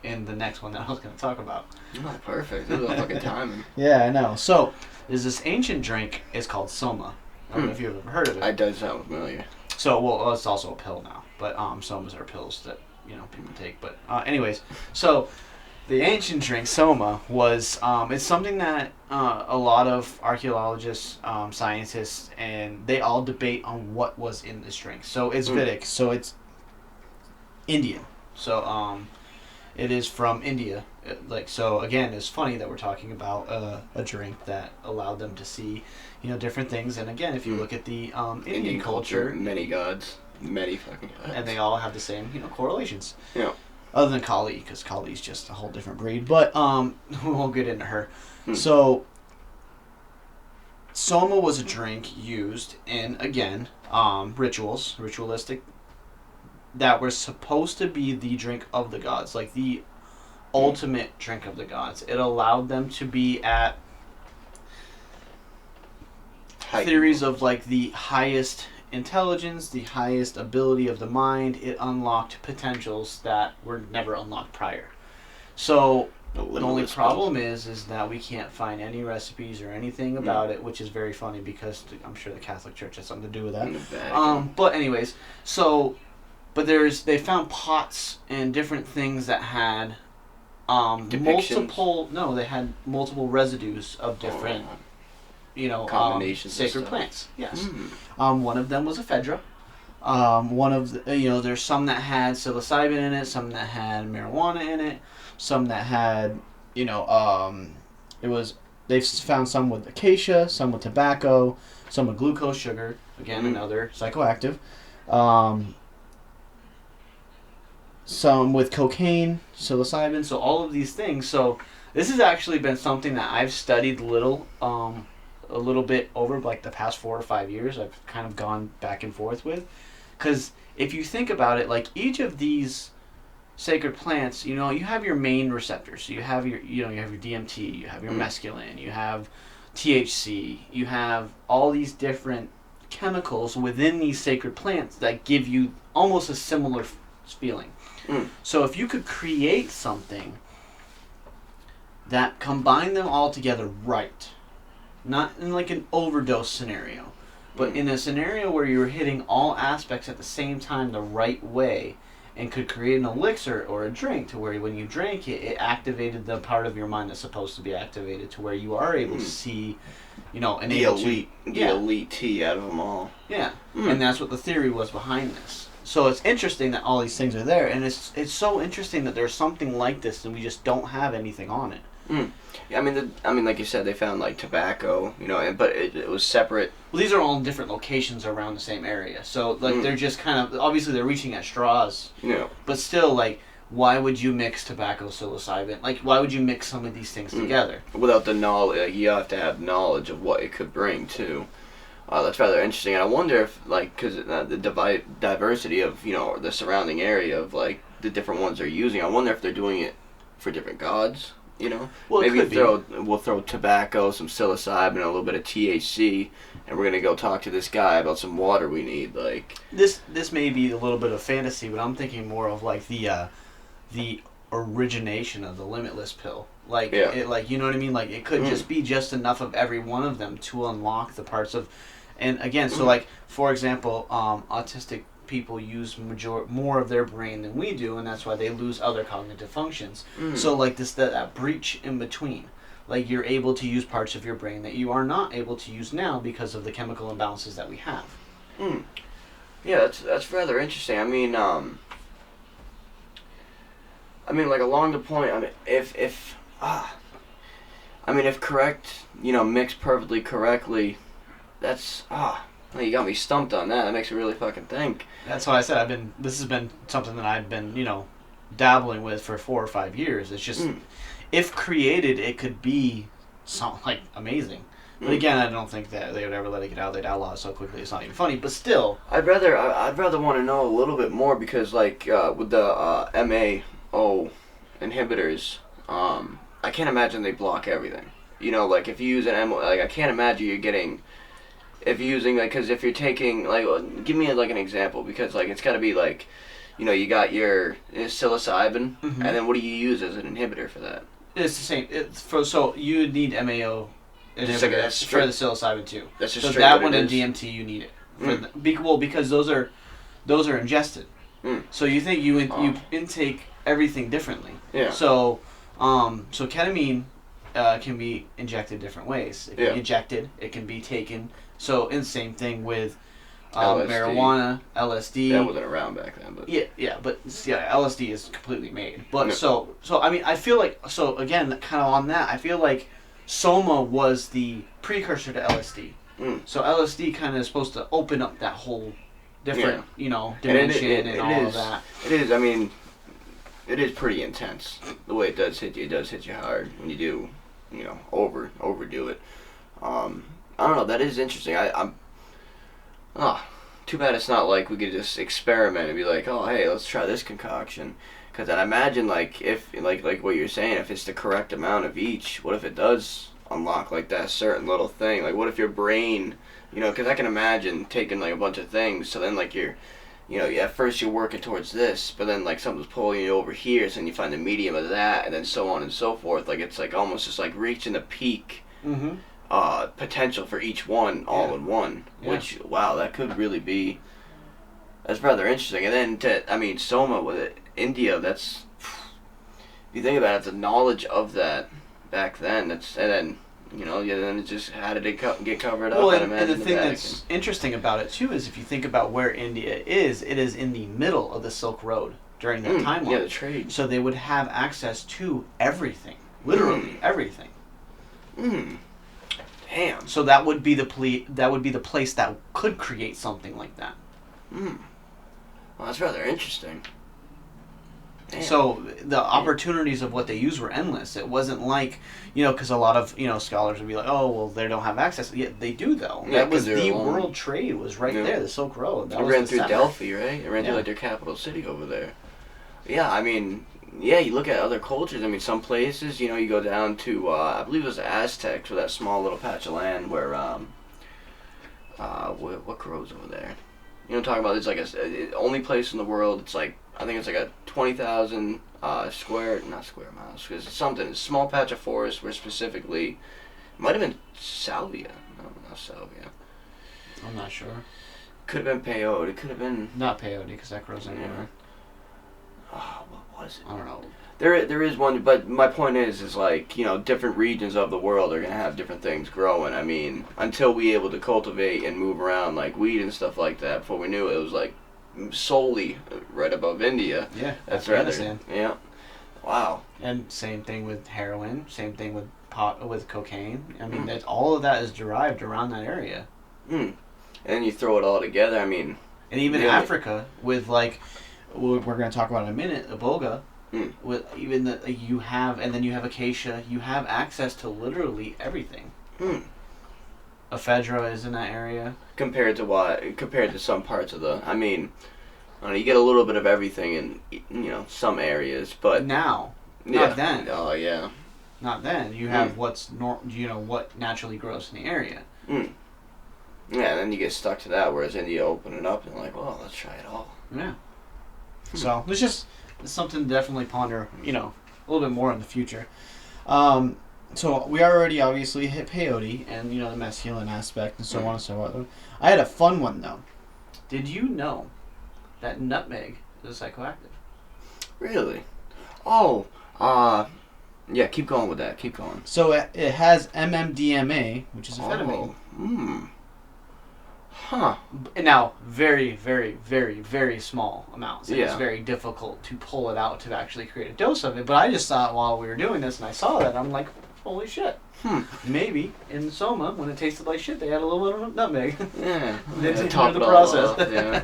in the next one that I was going to talk about. Oh, perfect. This is a fucking timing. Yeah, I know. So there's this ancient drink. It's called soma. I don't know if you've ever heard of it. It does sound familiar. So, well, it's also a pill now, but somas are pills that people take. But anyways, so the ancient drink soma was it's something that a lot of archaeologists, scientists, and they all debate on what was in this drink. So it's Vedic, so it's Indian. So it is from India. So again, it's funny that we're talking about a drink that allowed them to see, different things. And again, if you look at the Indian culture, many gods, many fucking gods, and they all have the same, correlations. Yeah. Other than Kali, because Kali's just a whole different breed. But we won't get into her. So soma was a drink used in, again, ritualistic, that were supposed to be the drink of the gods, like the ultimate drink of the gods. It allowed them to be at theories of like the highest intelligence, the highest ability of the mind. It unlocked potentials that were never unlocked prior. So the only problem is that we can't find any recipes or anything about it, which is very funny because I'm sure the Catholic Church has something to do with that. But anyways, but they found pots and different things that had they had multiple residues of different combinations sacred plants. Yes. One of them was ephedra. One of the, there's some that had psilocybin in it, some that had marijuana in it, some that had they found some with acacia, some with tobacco, some with glucose sugar, again another psychoactive. Some with cocaine, psilocybin, so all of these things. So this has actually been something that I've studied a little bit over like the past 4 or 5 years. I've kind of gone back and forth with, because if you think about it, like each of these sacred plants, you have your main receptors. So you have your you have your DMT, you have your mescaline, you have THC, you have all these different chemicals within these sacred plants that give you almost a similar feeling. So if you could create something that combined them all together right, not in like an overdose scenario, but in a scenario where you're hitting all aspects at the same time the right way, and could create an elixir or a drink to where when you drank it, it activated the part of your mind that's supposed to be activated to where you are able to see, the elite tea out of them all. Yeah, and that's what the theory was behind this. So it's interesting that all these things are there, and it's so interesting that there's something like this and we just don't have anything on it. Yeah, I mean, like you said, they found like tobacco, but it was separate. Well, these are all in different locations around the same area, so like they're just kind of obviously they're reaching at straws. Yeah. But still, like, why would you mix tobacco, psilocybin? Like, why would you mix some of these things together? Without the knowledge, like, you have to have knowledge of what it could bring too. That's rather interesting, and I wonder if, like, because the diversity of, the surrounding area of, like, the different ones they're using, I wonder if they're doing it for different gods, Well, maybe we'll throw tobacco, some psilocybin, a little bit of THC, and we're going to go talk to this guy about some water we need, like... This may be a little bit of fantasy, but I'm thinking more of, like, the origination of the limitless pill. Like, it, like, you know what I mean? Like, it could just be just enough of every one of them to unlock the parts of... And again, so like, for example, autistic people use more of their brain than we do, and that's why they lose other cognitive functions. So like that breach in between, like you're able to use parts of your brain that you are not able to use now because of the chemical imbalances that we have. Mm. Yeah, that's rather interesting. Like along the point. If correct, mixed perfectly correctly, that's well, you got me stumped on that. That makes me really fucking think. That's what I said. This has been something that I've been, dabbling with for 4 or 5 years. It's just, if created, it could be amazing. But again, I don't think that they would ever let it get out. They'd outlaw it so quickly. It's not even funny. But still, I'd rather want to know a little bit more because with the MAO inhibitors, I can't imagine they block everything. If you use an I can't imagine you're getting. If you're using because if you're taking give me an example because it's got to be you got your psilocybin and then what do you use as an inhibitor for that? it's the same. So you need MAO inhibitors for the psilocybin too. That's just so straight that what one it and is? DMT you need it because those are ingested. So you think you intake everything differently. Yeah. So ketamine can be injected different ways. It can be injected. It can be taken. So and same thing with marijuana, LSD. That wasn't around back then, but LSD is completely made. But I feel like again, kind of on that, I feel like Soma was the precursor to LSD. So LSD kind of is supposed to open up that whole different, dimension and all of that. It is. It is pretty intense. The way it does hit you, hard when you do, overdo it. I don't know. That is interesting. Too bad it's not like we could just experiment and be like, oh, hey, let's try this concoction. Because I imagine, if what you're saying, if it's the correct amount of each, what if it does unlock, that certain little thing? What if your brain, because I can imagine taking, a bunch of things, so then, at first you're working towards this, but then, something's pulling you over here, so then you find the medium of that, and then so on and so forth. It's, almost just, reaching the peak potential for each one all in one, which, wow, that could really be, that's rather interesting. And then, Soma with it, India, that's, if you think about it, the knowledge of that back then, then it just, how did it get covered up? Well, and the thing that's interesting about it, too, is if you think about where India is, it is in the middle of the Silk Road during that timeline. Yeah, the trade. So they would have access to everything, literally everything. Damn. So that would be the place that could create something like that. Well, that's rather interesting. Damn. So the opportunities of what they used were endless. It wasn't because a lot of scholars would be like, oh well, they don't have access. Yeah, they do though. Yeah, that was the world trade was right there, the Silk Road. It ran through Delphi, right? It ran through their capital city over there. Yeah, you look at other cultures. Some places, you go down to I believe it was the Aztecs with that small little patch of land where what grows over there? I'm talking about. It's a only place in the world. It's I think it's a 20,000 not square miles. It's something. It's a small patch of forest where specifically, it might have been salvia. No, not salvia. I'm not sure. Could have been peyote. It could have been not peyote because that grows anywhere. What was it? I don't know. There is one, but my point is different regions of the world are gonna have different things growing. Until we able to cultivate and move around weed and stuff like that, before we knew it was solely right above India. Yeah, that's Afghanistan. Yeah. Wow. And same thing with heroin. Same thing with cocaine. That all of that is derived around that area. And then you throw it all together. And even Africa with we're going to talk about in a minute, Iboga. With even you have acacia. You have access to literally everything. Ephedra is in that area. Compared to some parts of the, you get a little bit of everything in some areas, but now, not then. Oh yeah. Not then. You have what naturally grows in the area. Yeah, and then you get stuck to that. Whereas India open it up and well, let's try it all. Yeah. So it's something to definitely ponder. A little bit more in the future. So we already obviously hit peyote and the masculine aspect and so on and so forth. I had a fun one though. Did you know that nutmeg is psychoactive? Really? Oh, yeah. Keep going with that. Keep going. So it has MMDMA, which is amphetamine. Huh. And now, very, very, very, very small amounts. It's Yeah. very difficult to pull it out to actually create a dose of it. But I just thought while we were doing this and I saw that, I'm like, holy shit. Maybe in Soma, when it tasted like shit, they had a little bit of nutmeg. Yeah. They didn't top do it the all process. up, yeah.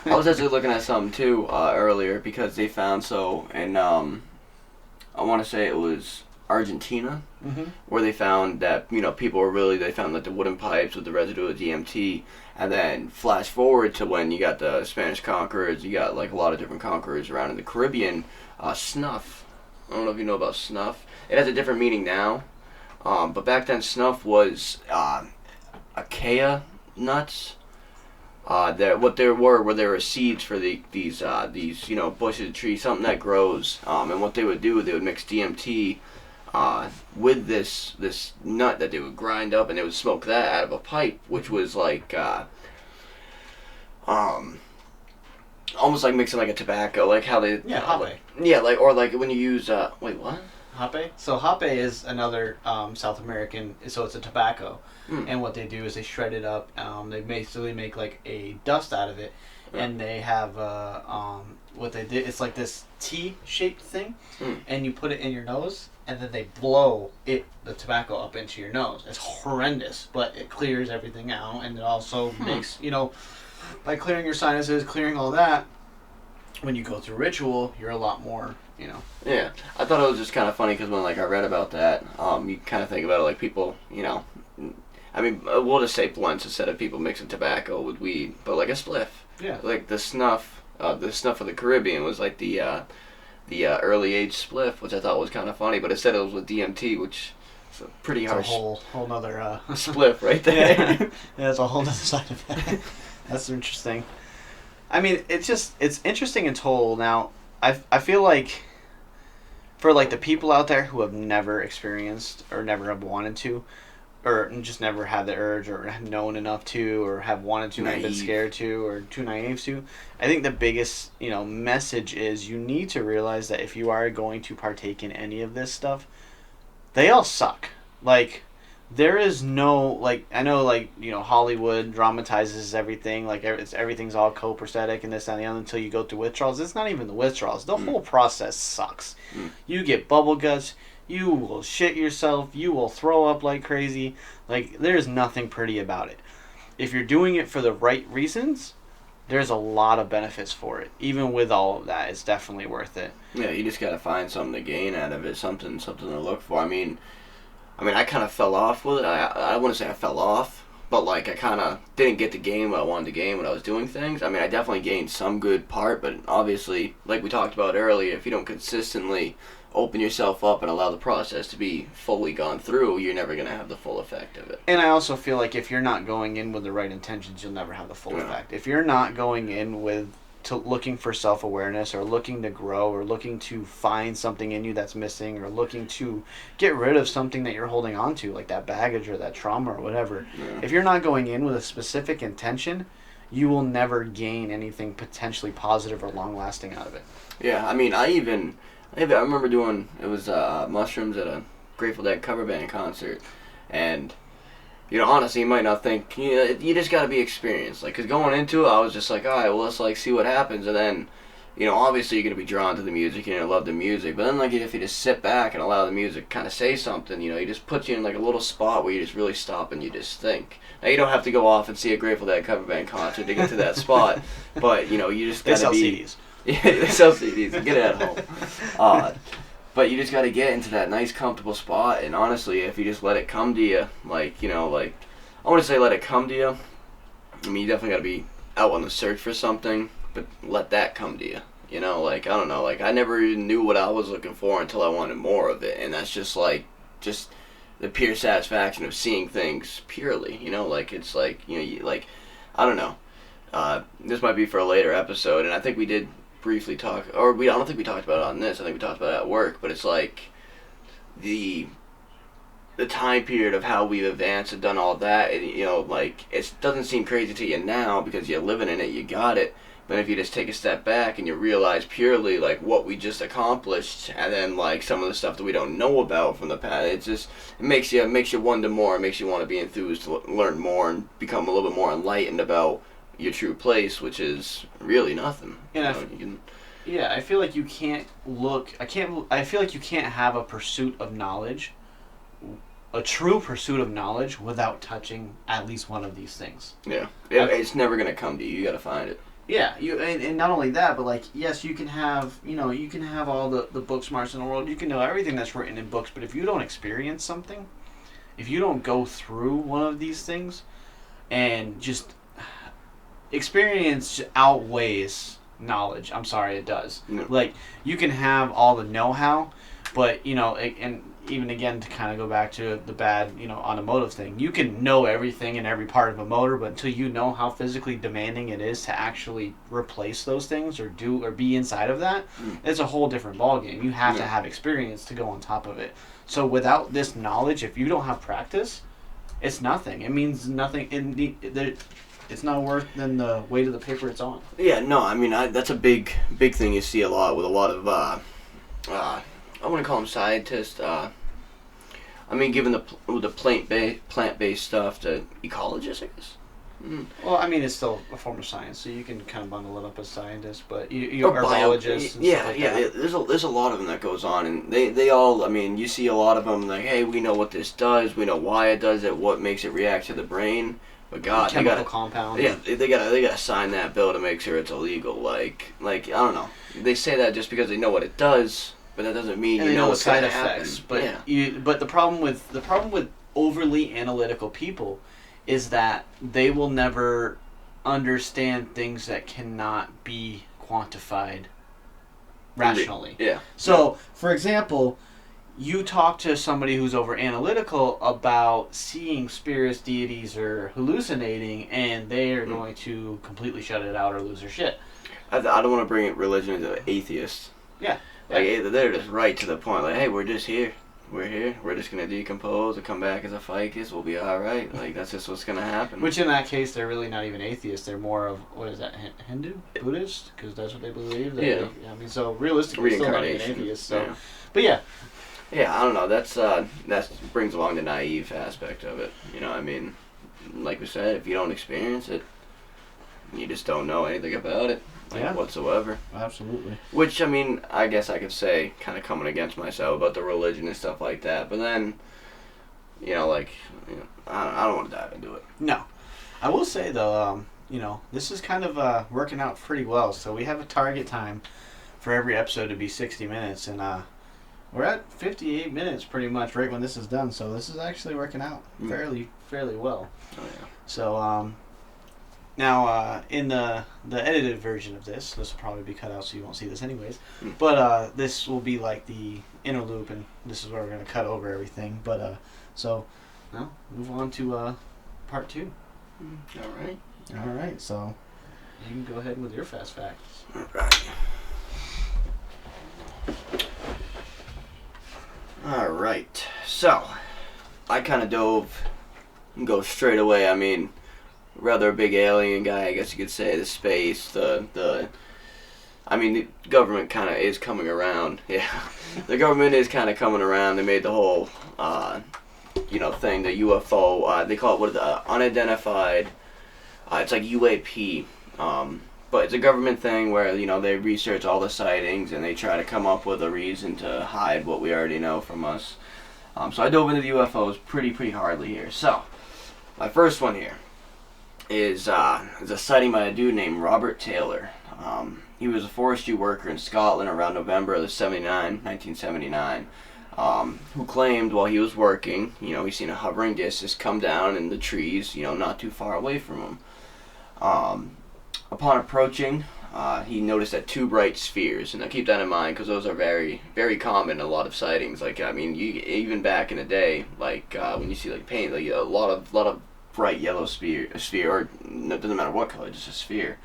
I was actually looking at something too earlier because they found and I want to say it was Argentina, where they found that people were they found like the wooden pipes with the residue of DMT, and then flash forward to when you got the Spanish conquerors, you got like a lot of different conquerors around in the Caribbean, snuff. I don't know if you know about snuff. It has a different meaning now, but back then snuff was acacia nuts. What there were seeds for these bushes, trees, something that grows. And what they would do, they would mix DMT with this nut that they would grind up, and they would smoke that out of a pipe, which was like almost like mixing like a tobacco, like how they Hape. or like when you use wait, what? Hape? So hape is another South American, so it's a tobacco. And what they do is they shred it up. They basically make like a dust out of it, and they have what they did. It's like this T-shaped thing, and you put it in your nose, and then they blow the tobacco up into your nose. It's horrendous, but it clears everything out, and it also makes by clearing your sinuses, clearing all that. When you go through ritual, you're a lot more. Yeah, I thought it was just kind of funny because when I read about that, you kind of think about it like people, I mean, we'll just say blunts instead of people mixing tobacco with weed, but like a spliff. Yeah. Like the snuff of the Caribbean was like the early age spliff, which I thought was kind of funny, but it said it was with DMT, which is a pretty harsh. A whole nother spliff right there. Yeah, that's a whole other side of it. That's interesting. I mean, it's interesting in total. Now, I feel like for like the people out there who have never experienced or never have wanted to, or just never had the urge or have known enough to or have wanted to and been scared to or too naive to, I think the biggest message is you need to realize that if you are going to partake in any of this stuff, they all suck. Like, there is no, like, I know, like, Hollywood dramatizes everything, like, everything's all copacetic and this and the other until you go through withdrawals. It's not even the withdrawals. The whole process sucks. You get bubble guts. You will shit yourself. You will throw up like crazy. Like, there's nothing pretty about it. If you're doing it for the right reasons, there's a lot of benefits for it. Even with all of that, it's definitely worth it. Yeah, you just gotta find something to gain out of it, something to look for. I mean, I kind of fell off with it. I wouldn't say I fell off, but like I kind of didn't get to gain what I wanted to gain when I was doing things. I mean, I definitely gained some good part, but obviously, like we talked about earlier, if you don't consistently open yourself up and allow the process to be fully gone through, you're never going to have the full effect of it. And I also feel like if you're not going in with the right intentions, you'll never have the full effect. If you're not going in looking for self-awareness or looking to grow or looking to find something in you that's missing or looking to get rid of something that you're holding on to, like that baggage or that trauma or whatever, if you're not going in with a specific intention, you will never gain anything potentially positive or long-lasting out of it. Yeah, I mean, I remember doing, it was mushrooms at a Grateful Dead cover band concert, and honestly, you might not think, you just got to be experienced, like, because going into it, I was just like, all right, well, let's, like, see what happens, and then, obviously you're going to be drawn to the music, you're going to love the music, but then, like, if you just sit back and allow the music kind of say something, it just puts you in, like, a little spot where you just really stop and you just think. Now, you don't have to go off and see a Grateful Dead cover band concert to get to that spot, but, you just got to be... CDs. Yeah, they sell CDs. Get it at home. But you just got to get into that nice, comfortable spot. And honestly, if you just let it come to you, I want to say let it come to you. I mean, you definitely got to be out on the search for something, but let that come to you. I don't know. Like, I never even knew what I was looking for until I wanted more of it. And that's just the pure satisfaction of seeing things purely. It's like, I don't know. This might be for a later episode, and I think we did briefly talk, I don't think we talked about it on this, I think we talked about it at work, but it's like the the time period of how we've advanced and done all that, and, you know, like, it doesn't seem crazy to you now because you're living in it, you got it. But if you just take a step back and you realize purely, like, what we just accomplished, and then, like, some of the stuff that we don't know about from the past, it makes you wonder more. It makes you want to be enthused to learn more and become a little bit more enlightened about your true place, which is really nothing. And I feel like you can't look. I feel like you can't have a pursuit of knowledge, a true pursuit of knowledge, without touching at least one of these things. Yeah, it's never gonna come to you. You gotta find it. Yeah, and not only that, but like, yes, you can have all the book smarts in the world. You can know everything that's written in books, but if you don't experience something, if you don't go through one of these things, and just experience outweighs knowledge. I'm sorry, it does. No. Like, you can have all the know-how, but and even again, to kind of go back to the bad automotive thing, you can know everything in every part of a motor, but until you know how physically demanding it is to actually replace those things or be inside of that, it's a whole different ballgame. You have to have experience to go on top of it. So without this knowledge, if you don't have practice, it's nothing. It means nothing. It's not worth than the weight of the paper it's on. Yeah, no, I mean, that's a big thing you see a lot with a lot of, I want to call them scientists. I mean, given the plant-based stuff to ecologists, I guess. Mm. Well, I mean, it's still a form of science, so you can kind of bundle it up as scientists, but you're biologists and stuff like that. There's a lot of them that goes on, and they all, I mean, you see a lot of them like, hey, we know what this does, we know why it does it, what makes it react to the brain. But God, chemical compound. Yeah, they gotta sign that bill to make sure it's illegal. Like I don't know. They say that just because they know what it does, but that doesn't mean you know what's side gonna effects. happen. But but the problem with overly analytical people is that they will never understand things that cannot be quantified rationally. Yeah. So, for example, you talk to somebody who's over analytical about seeing spirits, deities, or hallucinating, and they are going to completely shut it out or lose their shit. I don't want to bring religion into atheists. Yeah. Like, they're just right to the point. Like, hey, we're just here. We're here. We're just going to decompose and come back as a ficus. We'll be alright. Like, that's just what's going to happen. Which, in that case, they're really not even atheists. They're more of, what is that, Hindu? Buddhist? Because that's what they believe. I mean, so realistically, still not even atheists. So. Yeah. But yeah. Yeah, I don't know. That brings along the naive aspect of it. You know, I mean, like we said, if you don't experience it, you just don't know anything about it, whatsoever. Absolutely. Which, I mean, I guess I could say, kind of coming against myself about the religion and stuff like that. But then, I don't want to dive into it. No, I will say though, this is kind of working out pretty well. So we have a target time for every episode to be 60 minutes, and we're at 58 minutes pretty much right when this is done, so this is actually working out fairly well. Oh, yeah. So, now, in the edited version of this will probably be cut out, so you won't see this anyways, but this will be like the inner loop, and this is where we're going to cut over everything. But, so, now, move on to part 2. All right, so you can go ahead with your fast facts. All right. Alright, so I kind of dove and go straight away. I mean, rather a big alien guy, I guess you could say. The space, the government kind of is coming around. Yeah, the government is kind of coming around. They made the whole, thing, the UFO. They call it unidentified. It's like UAP. But it's a government thing where, they research all the sightings and they try to come up with a reason to hide what we already know from us. So I dove into the UFOs pretty hardly here. So, my first one here is a sighting by a dude named Robert Taylor. He was a forestry worker in Scotland around November of 1979, who claimed while he was working, he seen a hovering disc just come down in the trees, not too far away from him. Upon approaching, he noticed that 2 bright spheres, and now keep that in mind because those are very, very common in a lot of sightings. Like, I mean, even back in the day, like when you see like paint, like a lot of bright yellow sphere, or it doesn't matter what color, just a sphere.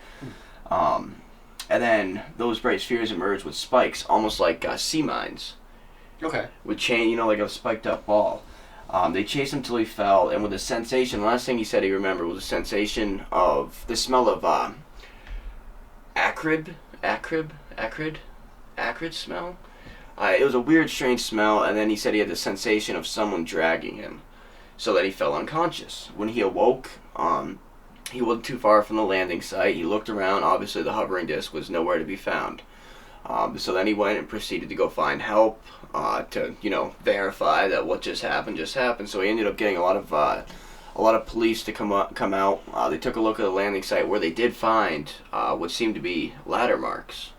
And then those bright spheres emerge with spikes, almost like sea mines. Okay. With chain, like a spiked up ball. They chased him till he fell, and with the sensation, the last thing he said he remembered was the sensation of the smell of acrid, acrid, acrid, acrid smell. It was a weird, strange smell, and then he said he had the sensation of someone dragging him, so that he fell unconscious. When he awoke, he wasn't too far from the landing site. He looked around. Obviously, the hovering disc was nowhere to be found. So then he went and proceeded to go find help to, verify that what just happened. So he ended up getting a lot of police to come out. They took a look at the landing site where they did find what seemed to be ladder marks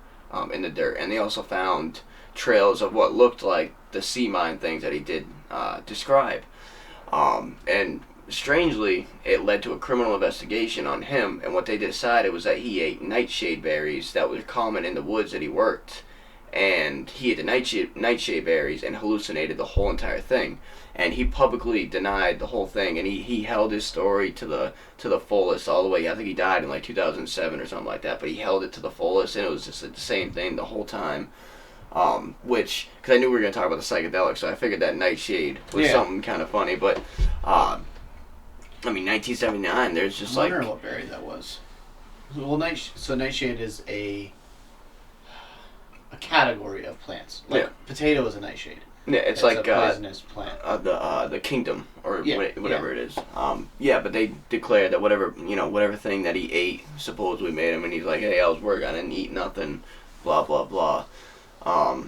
in the dirt, and they also found trails of what looked like the sea mine things that he did describe. And strangely, it led to a criminal investigation on him, and what they decided was that he ate nightshade berries that were common in the woods that he worked, and he ate the nightshade berries and hallucinated the whole entire thing. And he publicly denied the whole thing, and he held his story to the fullest all the way. I think he died in like 2007 or something like that, but he held it to the fullest, and it was just like the same thing the whole time. Because I knew we were going to talk about the psychedelics, so I figured that nightshade was something kind of funny. But, 1979, there's just I wonder what berry that was. Well, nightshade is a category of plants. Like potato is a nightshade. Yeah, it's like a poisonous plant. The kingdom or whatever it is. But they declared that whatever thing that he ate supposedly made him, and he's like, hey, I was working, I didn't eat nothing, blah blah blah. I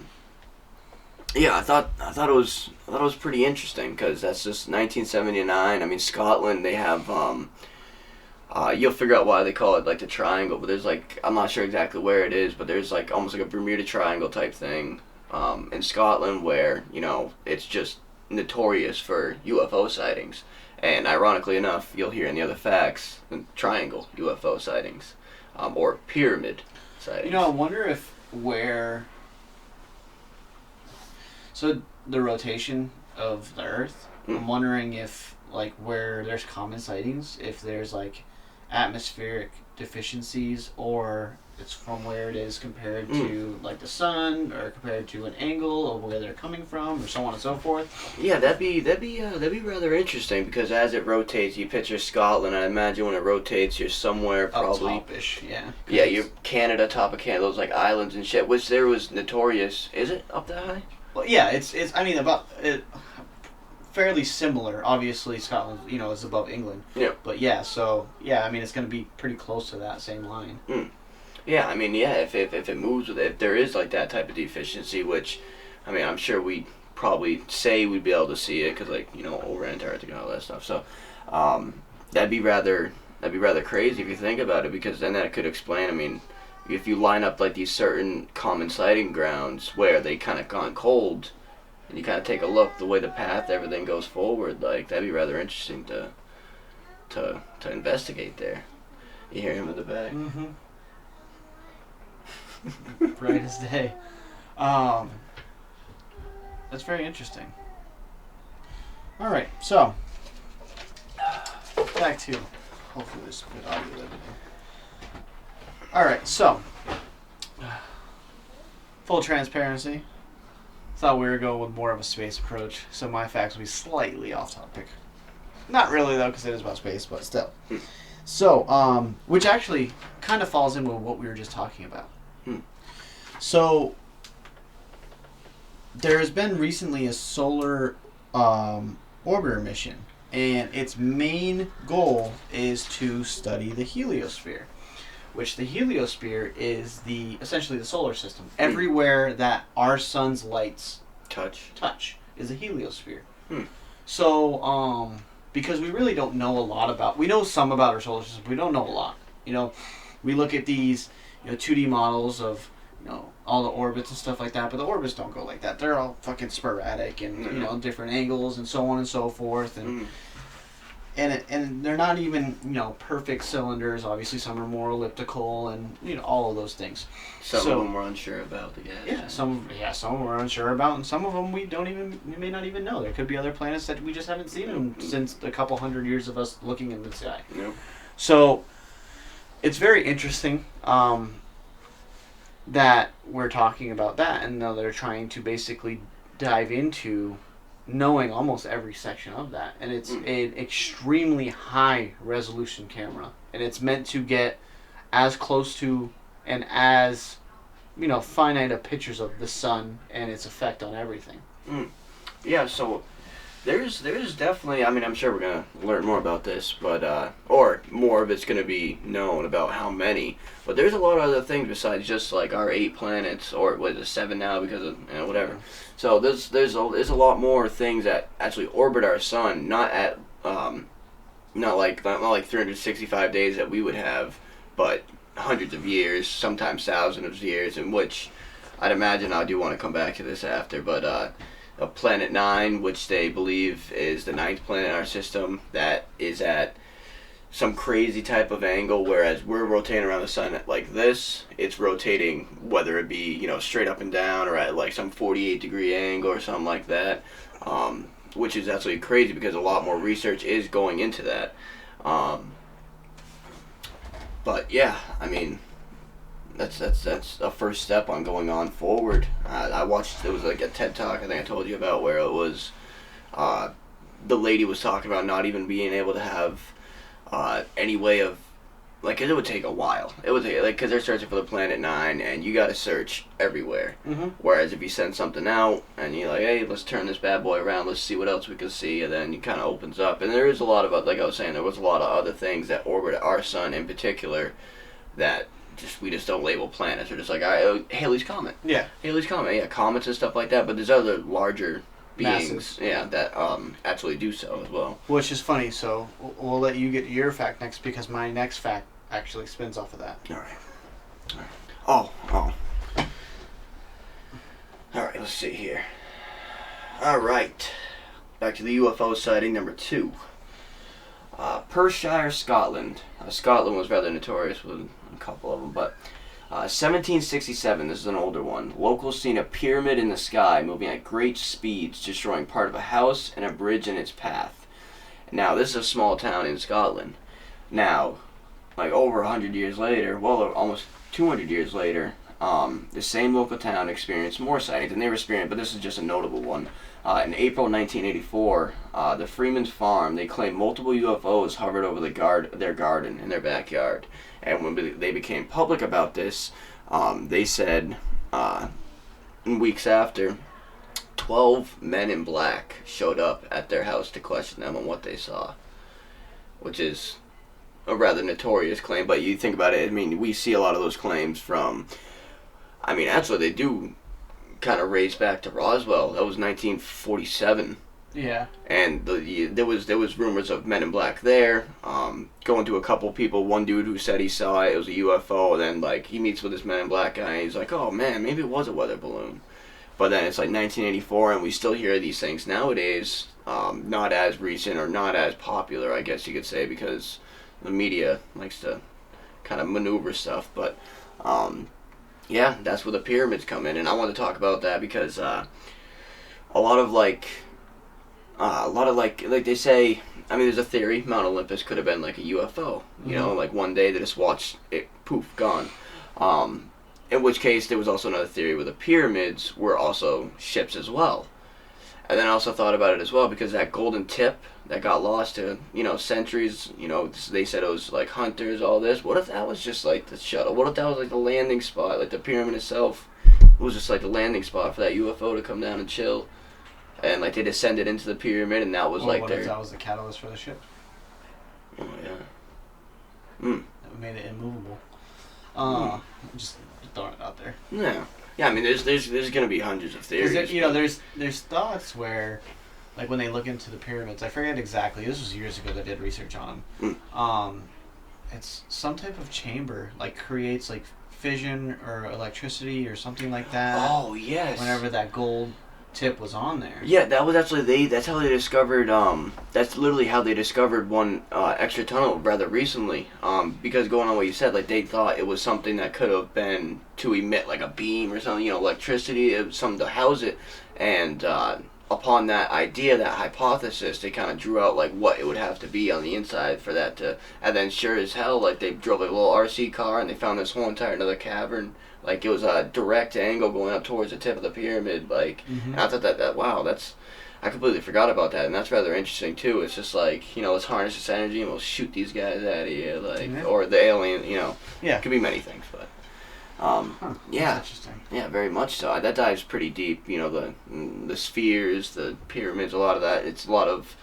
thought it was pretty interesting because that's just 1979. I mean, Scotland, they have you'll figure out why they call it like the triangle, but there's like, I'm not sure exactly where it is, but there's like almost like a Bermuda Triangle type thing in Scotland where it's just notorious for UFO sightings, and ironically enough, you'll hear in the other facts triangle UFO sightings or pyramid sightings. I wonder if So the rotation of the Earth, I'm wondering if, like, where there's common sightings, if there's, like, atmospheric deficiencies, or it's from where it is compared to, like, the sun, or compared to an angle of where they're coming from, or so on and so forth. Yeah, that'd be rather interesting, because as it rotates, you picture Scotland, I imagine when it rotates, you're somewhere probably... Up top-ish, yeah. Yeah, you're Canada, top of Canada, those, like, islands and shit, which there was notorious... Is it up that high? Well, yeah, it's fairly similar. Obviously, Scotland, is above England. Yeah. But yeah, it's going to be pretty close to that same line. Yeah, if it moves with it, if there is like that type of deficiency, which, I'm sure we'd probably say we'd be able to see it, because over Antarctica and all that stuff. So, that'd be rather crazy if you think about it, because then that could explain. If you line up like these certain common sighting grounds where they kind of gone cold, and you kind of take a look the way the path everything goes forward, like that'd be rather interesting to investigate there. You hear him in the back. Bright as day. That's very interesting. All right, so back to hopefully this good audio that we do. All right, so full transparency. Thought we were going with more of a space approach, so my facts will be slightly off topic. Not really though, because it is about space, but still. So, which actually kind of falls in with what we were just talking about. So, there has been recently a solar orbiter mission, and its main goal is to study the heliosphere. Which the heliosphere is essentially the solar system. Everywhere that our sun's lights touch is a heliosphere. So, because we really don't know a lot we know some about our solar system, we don't know a lot. We look at these 2D models of all the orbits and stuff like that, but the orbits don't go like that. They're all fucking sporadic and different angles and so on and so forth, and they're not even perfect cylinders. Obviously, some are more elliptical, and all of those things. Some of them we're unsure about. Some we're unsure about, and some of them we may not even know. There could be other planets that we just haven't seen them since a couple hundred years of us looking in the sky. So it's very interesting that we're talking about that, and now they're trying to basically dive into knowing almost every section of that, and it's an extremely high resolution camera, and it's meant to get as close to and as finite of pictures of the sun and its effect on everything. Yeah, so there's definitely, I mean, I'm sure we're going to learn more about this, but or more of it's going to be known about how many, but there's a lot of other things besides just like our 8 planets, or what is it, 7 now because of whatever. So there's a lot more things that actually orbit our sun, not at not like 365 days that we would have, but hundreds of years, sometimes thousands of years, in which I'd imagine I do want to come back to this after, but Planet 9, which they believe is the 9th planet in our system, that is at some crazy type of angle, whereas we're rotating around the sun at like this, it's rotating, whether it be straight up and down or at like some 48-degree angle or something like that, which is absolutely crazy because a lot more research is going into that. But yeah, I mean, that's a first step on going on forward. I watched, it was like a TED Talk I think I told you about, where it was the lady was talking about not even being able to have any way of, like, it would take a while. It would take, like, because they're searching for the Planet 9, and you got to search everywhere. Whereas if you send something out, and you're like, hey, let's turn this bad boy around, let's see what else we can see, and then it kind of opens up. And there is a lot of, like I was saying, there was a lot of other things that orbit our sun in particular that we just don't label planets. We're just like, all right, Halley's Comet. Yeah. Halley's Comet, yeah, comets and stuff like that, but there's other larger beings, Masses. yeah, that actually do so as well. Which is funny, so we'll let you get your fact next, because my next fact actually spins off of that. Alright. Oh. Alright, let's see here. Alright. Back to the UFO sighting number 2. Perthshire, Scotland. Scotland was rather notorious with a couple of them, but 1767, this is an older one. Locals seen a pyramid in the sky moving at great speeds, destroying part of a house and a bridge in its path. Now, this is a small town in Scotland. Now, like over 100 years later, well, almost 200 years later, the same local town experienced more sightings, and they were experienced, but this is just a notable one. In April 1984, the Freeman's Farm, they claimed multiple UFOs hovered over their garden in their backyard. And when they became public about this, they said, in weeks after, 12 men in black showed up at their house to question them on what they saw, which is a rather notorious claim. But you think about it, I mean, we see a lot of those claims from, I mean, that's what they do kind of race back to Roswell. That was 1947. Yeah. And there was rumors of men in black there. Going to a couple people. One dude who said he saw it. It was a UFO. And then like he meets with this men in black guy. And he's like, oh man, maybe it was a weather balloon. But then it's like 1984, and we still hear these things nowadays. Not as recent or not as popular, I guess you could say, because the media likes to kind of maneuver stuff. But yeah, that's where the pyramids come in, and I want to talk about that because a lot of like they say, I mean, there's a theory Mount Olympus could have been like a UFO, you know, like one day they just watched it, poof, gone. In which case there was also another theory where the pyramids were also ships as well. And then I also thought about it as well because that golden tip that got lost to, centuries, they said it was like hunters, all this. What if that was just like the shuttle? What if that was like the landing spot, like the pyramid itself was just like the landing spot for that UFO to come down and chill? And like they descended into the pyramid, and that was like what their. If that was the catalyst for the ship? Oh yeah. That made it immovable. Just throwing it out there. Yeah. I mean, there's gonna be hundreds of theories. There's thoughts where, like when they look into the pyramids, I forget exactly. This was years ago that I did research on them. It's some type of chamber, like creates like fission or electricity or something like that. Oh yes. Whenever that gold tip was on there. Yeah, that was actually that's how they discovered that's literally how they discovered one extra tunnel rather recently, because going on what you said, like they thought it was something that could have been to emit like a beam or something, electricity, it was something to house it, and upon that idea, that hypothesis, they kind of drew out like what it would have to be on the inside for that to, and then sure as hell, like they drove like, a little RC car and they found this whole entire another cavern. Like it was a direct angle going up towards the tip of the pyramid, like, and I thought that wow, that's, I completely forgot about that, and that's rather interesting too. It's just like, let's harness this energy and we'll shoot these guys out of here, like, or the alien, Yeah. It could be many things, but yeah, That's interesting. yeah, very much so. That dives pretty deep. The spheres, the pyramids, a lot of that. It's a lot of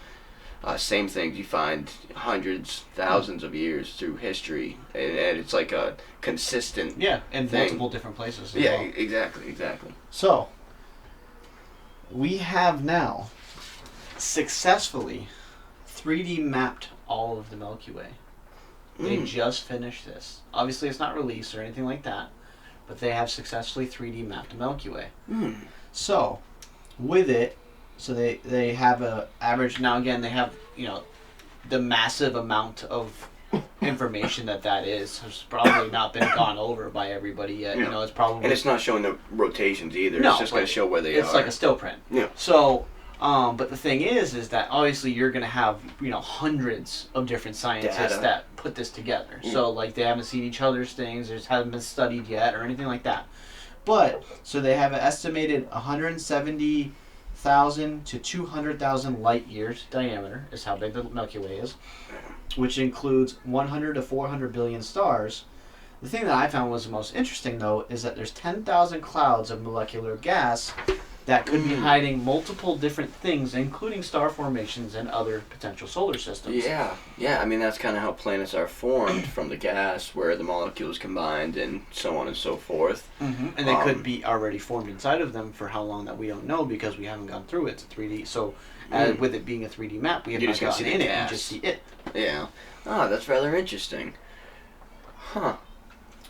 same things you find hundreds, thousands of years through history, and it's like a consistent. Yeah, in thing. multiple different places. As Yeah, well. exactly. So, we have now successfully 3D mapped all of the Milky Way. They just finished this. Obviously, it's not released or anything like that, but they have successfully 3D mapped the Milky Way. So, with it, so they have a average. Now again, they have the massive amount of information that is has probably not been gone over by everybody yet. Yeah. It's probably, and it's not showing the rotations either. No, it's just going to show where they are. It's like a still print. Yeah. So, but the thing is that obviously you're going to have hundreds of different scientists Data. that put this together. So like they haven't seen each other's things, it haven't been studied yet or anything like that. But so they have an estimated 170,000 to 200,000 light years diameter is how big the Milky Way is, which includes 100 to 400 billion stars. The thing that I found was the most interesting, though, is that there's 10,000 clouds of molecular gas that could be hiding multiple different things, including star formations and other potential solar systems. Yeah. I mean, that's kind of how planets are formed from the gas, where the molecules combined, and so on and so forth. And they could be already formed inside of them for how long that we don't know because we haven't gone through it. It's a 3D. So, with it being a 3D map, we have You're not just gonna gotten see in the it and gas. just see it. Yeah. That's rather interesting. Huh.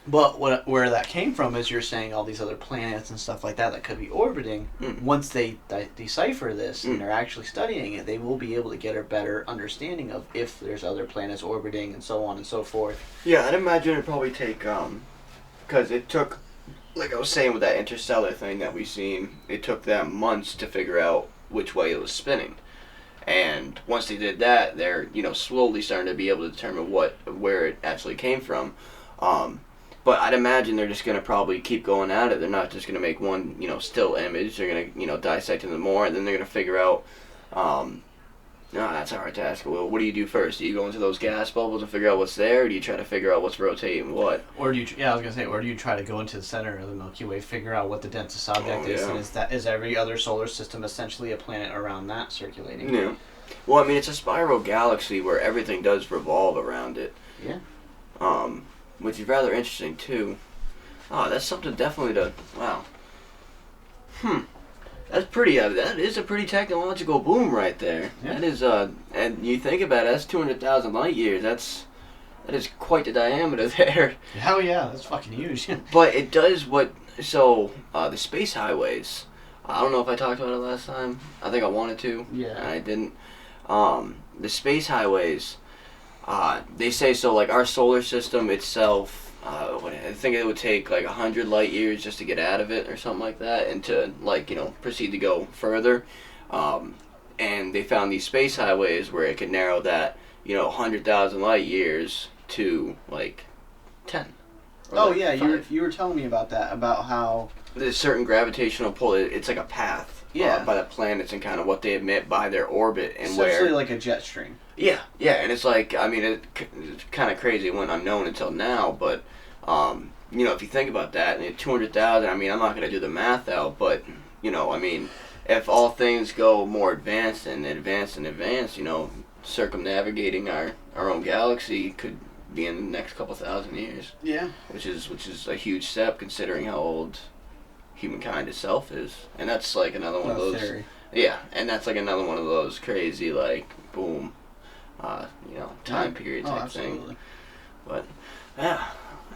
But where that came from is you're saying all these other planets and stuff like that could be orbiting. Once they decipher this and they're actually studying it, they will be able to get a better understanding of if there's other planets orbiting and so on and so forth. Yeah, I'd imagine it'd probably take, because it took, like I was saying with that interstellar thing that we seen, it took them months to figure out which way it was spinning. And once they did that, they're, slowly starting to be able to determine where it actually came from. But I'd imagine they're just going to probably keep going at it. They're not just going to make one, still image. They're going to, dissect it more, and then they're going to figure out, no, that's hard to ask. Well, what do you do first? Do you go into those gas bubbles and figure out what's there, or do you try to figure out what's rotating what? Or do you, I was going to say, or do you try to go into the center of the Milky Way, figure out what the densest object is, and is every other solar system essentially a planet around that circulating? Yeah. Well, I mean, it's a spiral galaxy where everything does revolve around it. Yeah. Which is rather interesting, too. That's something definitely to... Wow. That is a pretty technological boom right there. Yeah. That is, and you think about it, that's 200,000 light years. That is quite the diameter there. Hell yeah, that's fucking huge. But it does the space highways, I don't know if I talked about it last time. I think I wanted to. Yeah. And I didn't. The space highways... they say so, like our solar system itself, I think it would take like 100 light years just to get out of it or something like that, and to proceed to go further. And they found these space highways where it could narrow that 100,000 light years to like 10. Oh yeah, you were telling me about that, about how there's certain gravitational pull. It's like a path. Yeah. By the planets and kind of what they emit by their orbit and essentially like a jet stream. Yeah, and it's like, I mean, it's kind of crazy. It went unknown until now, but, if you think about that, 200,000, I mean, I'm not going to do the math out, but, I mean, if all things go more advanced, circumnavigating our own galaxy could be in the next couple thousand years. Yeah. Which is a huge step considering how old humankind itself is. And that's like another one of those... Theory. Yeah, and that's like another one of those crazy, like, boom... time period type thing. But, yeah,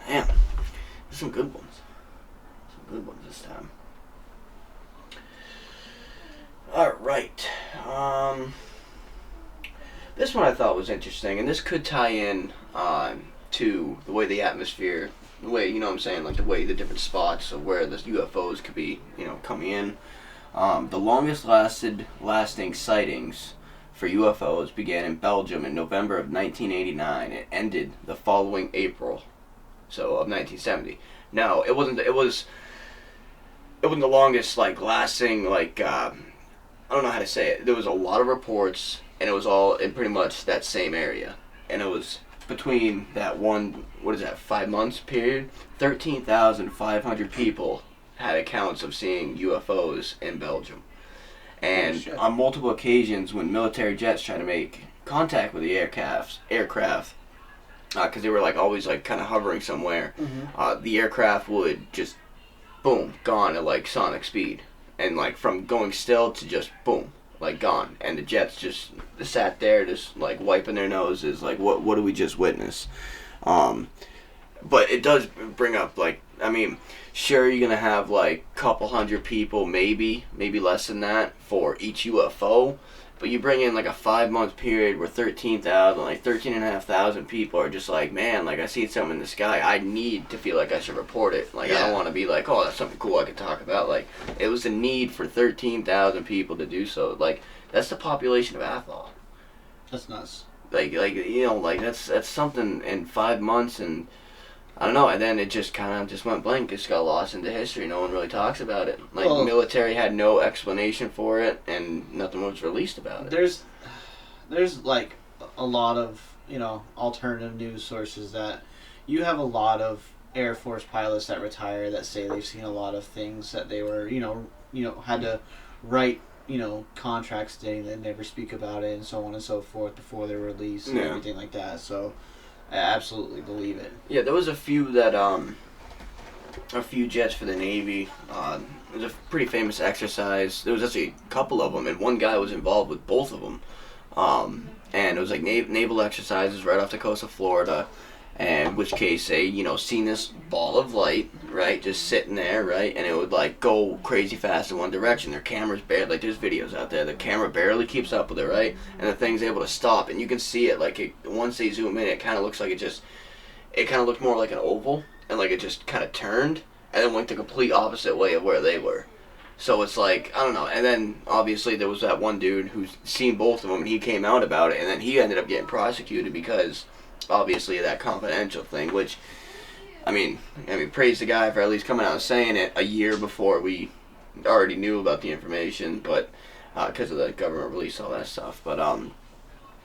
man, there's some good ones. Some good ones this time. Alright. This one I thought was interesting, and this could tie in to the way the atmosphere, the way, like the way the different spots of where the UFOs could be, coming in. The longest lasting sightings for UFOs began in Belgium in November of 1989. It ended the following April, so of 1970. No, it wasn't the longest lasting I don't know how to say it. There was a lot of reports, and it was all in pretty much that same area. And it was between that 5 months period, 13,500 people had accounts of seeing UFOs in Belgium. And on multiple occasions, when military jets try to make contact with the aircraft, because they were like always like kind of hovering somewhere, the aircraft would just boom, gone at like sonic speed, and like from going still to just boom, like gone, and the jets just sat there just like wiping their noses, like what do we just witness? But it does bring up, like, I mean, sure, you're gonna have like a couple hundred people, maybe less than that for each UFO. But you bring in like a 5 month period where 13,500 people are just like, man, like I see something in the sky. I need to feel like I should report it. Like, I don't want to be like, oh, that's something cool I can talk about. Like, it was a need for 13,000 people to do so. Like, that's the population of Athol. That's nuts. Like you know, like that's something in 5 months, and I don't know, and then it just kind of just went blank. It just got lost into history. No one really talks about it. Like, the military had no explanation for it, and nothing was released about it. There's like a lot of, you know, alternative news sources that you have a lot of Air Force pilots that retire that say they've seen a lot of things that they were, you know, had to write, you know, contracts stating they never speak about it and so on and so forth before they're released and everything like that. So I absolutely believe it. Yeah, there was a few jets for the Navy. It was a pretty famous exercise. There was actually a couple of them, and one guy was involved with both of them. And it was like naval exercises right off the coast of Florida. And in which case they, you know, seen this ball of light, right, just sitting there, right, and it would like go crazy fast in one direction. Their camera's barely, like, there's videos out there, the camera barely keeps up with it, right, and the thing's able to stop, and you can see it, like, once they zoom in, it kind of looks like it kind of looked more like an oval, and like it just kind of turned, and then went the complete opposite way of where they were. So it's like, I don't know, and then obviously there was that one dude who's seen both of them, and he came out about it, and then he ended up getting prosecuted because obviously that confidential thing, which I mean praise the guy for at least coming out and saying it a year before we already knew about the information, but because of the government release, all that stuff. But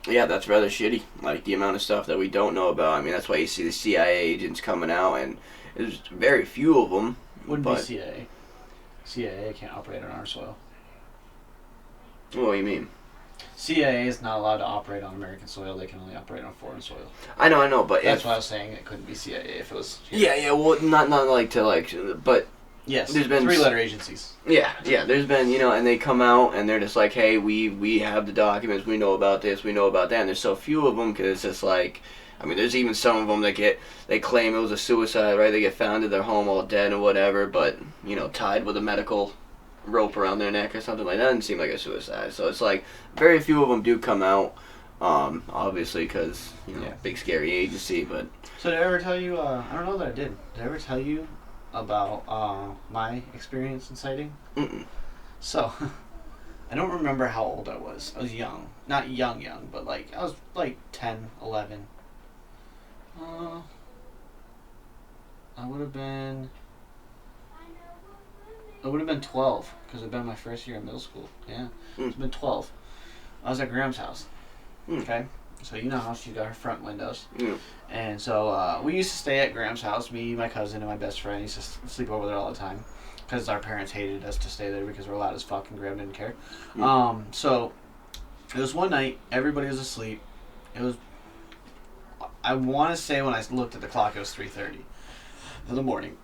yeah, that's rather shitty, like the amount of stuff that we don't know about. I mean, that's why you see the CIA agents coming out, and there's very few of them. Wouldn't be CIA. CIA can't operate on our soil. What do you mean? CIA is not allowed to operate on American soil. They can only operate on foreign soil. I know, but that's why I was saying it couldn't be CIA if it was. Yeah, well, not like to like, but yes, there's been 3-letter agencies. Yeah, there's been, you know, and they come out and they're just like, hey, we have the documents, we know about this, we know about that, and there's so few of them because it's just like, I mean, there's even some of them that they claim it was a suicide, right? They get found in their home all dead and whatever, but, you know, tied with a medical rope around their neck or something like that. Doesn't seem like a suicide. So it's like very few of them do come out, obviously, because, you know, big scary agency. But so did I ever tell you, I don't know that I did I ever tell you about my experience in sighting? So I don't remember how old I was. I was young, not young, but like I was like 10, 11. I would have been 12 because it'd been my first year in middle school. Yeah, it's been 12. I was at Graham's house. Okay, so you know how she got her front windows. And so we used to stay at Graham's house. Me, my cousin, and my best friend used to sleep over there all the time because our parents hated us to stay there because we're loud as fuck and Graham didn't care. So it was one night. Everybody was asleep. It was. I want to say when I looked at the clock, it was 3:30 in the morning.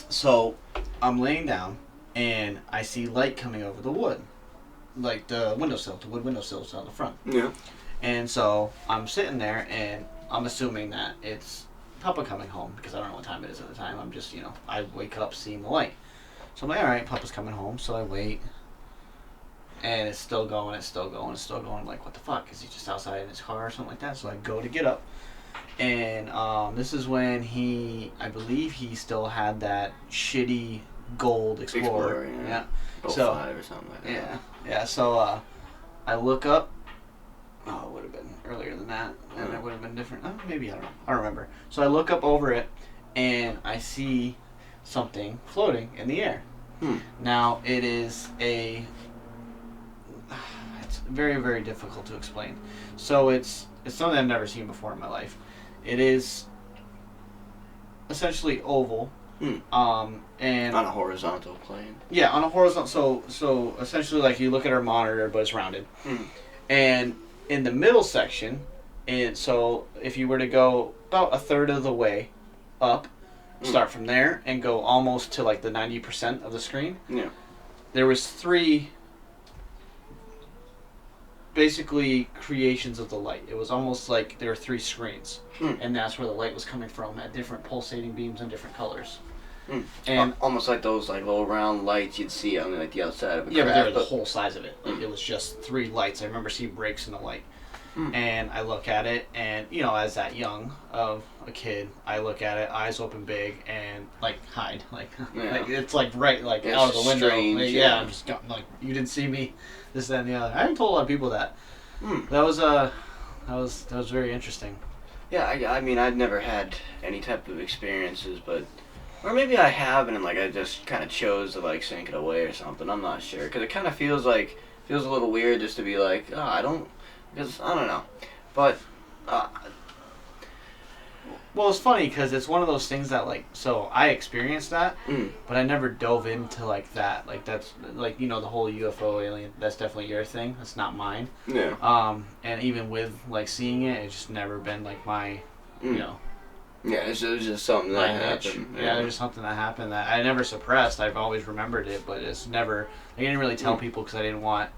So I'm laying down and I see light coming over the wood, like the windowsill, the wood windowsills on the front. Yeah. And so I'm sitting there and I'm assuming that it's Papa coming home because I don't know what time it is at the time. I'm just, you know, I wake up seeing the light. So I'm like, all right, Papa's coming home. So I wait. And it's still going, it's still going, it's still going. I'm like, what the fuck? Is he just outside in his car or something like that? So I go to get up. And this is when I believe he still had that shitty gold Explorer. Yeah. So, 05 or something like that. Yeah. So I look up. Oh, it would have been earlier than that. And it would have been different. Oh, maybe, I don't know. I don't remember. So I look up over it, and I see something floating in the air. Now, it's very, very difficult to explain. So it's something I've never seen before in my life. It is essentially oval. And on a horizontal plane. Yeah, on a horizontal. So essentially, like you look at our monitor, but it's rounded. And in the middle section, and so if you were to go about a third of the way up, start from there and go almost to like the 90% of the screen. Yeah. There was 3 basically creations of the light. It was almost like there were 3 screens, and that's where the light was coming from at different pulsating beams and different colors. And almost like those like little round lights you'd see on like the outside of a yeah, craft, but they were the whole size of it. Like it was just 3 lights. I remember seeing breaks in the light, and I look at it, and you know, as that young of a kid, I look at it, eyes open big, and like hide, like, like it's like right like it's out of the window. strange, Like, yeah, I'm just like you didn't see me, this, that, and the other. I haven't told a lot of people that. That was very interesting. Yeah, I mean, I've never had any type of experiences, but or maybe I have, and like I just kind of chose to like sink it away or something. I'm not sure because it kind of feels a little weird just to be like, oh, I don't know, but. Well, it's funny because it's one of those things that like, so I experienced that, but I never dove into like that. Like that's like, you know, the whole UFO alien. That's definitely your thing. That's not mine. Yeah. And even with like seeing it, it's just never been like my, you know. Yeah, it was just something that happened. Yeah, it was just something that happened that I never suppressed. I've always remembered it, but it's never. I didn't really tell people because I didn't want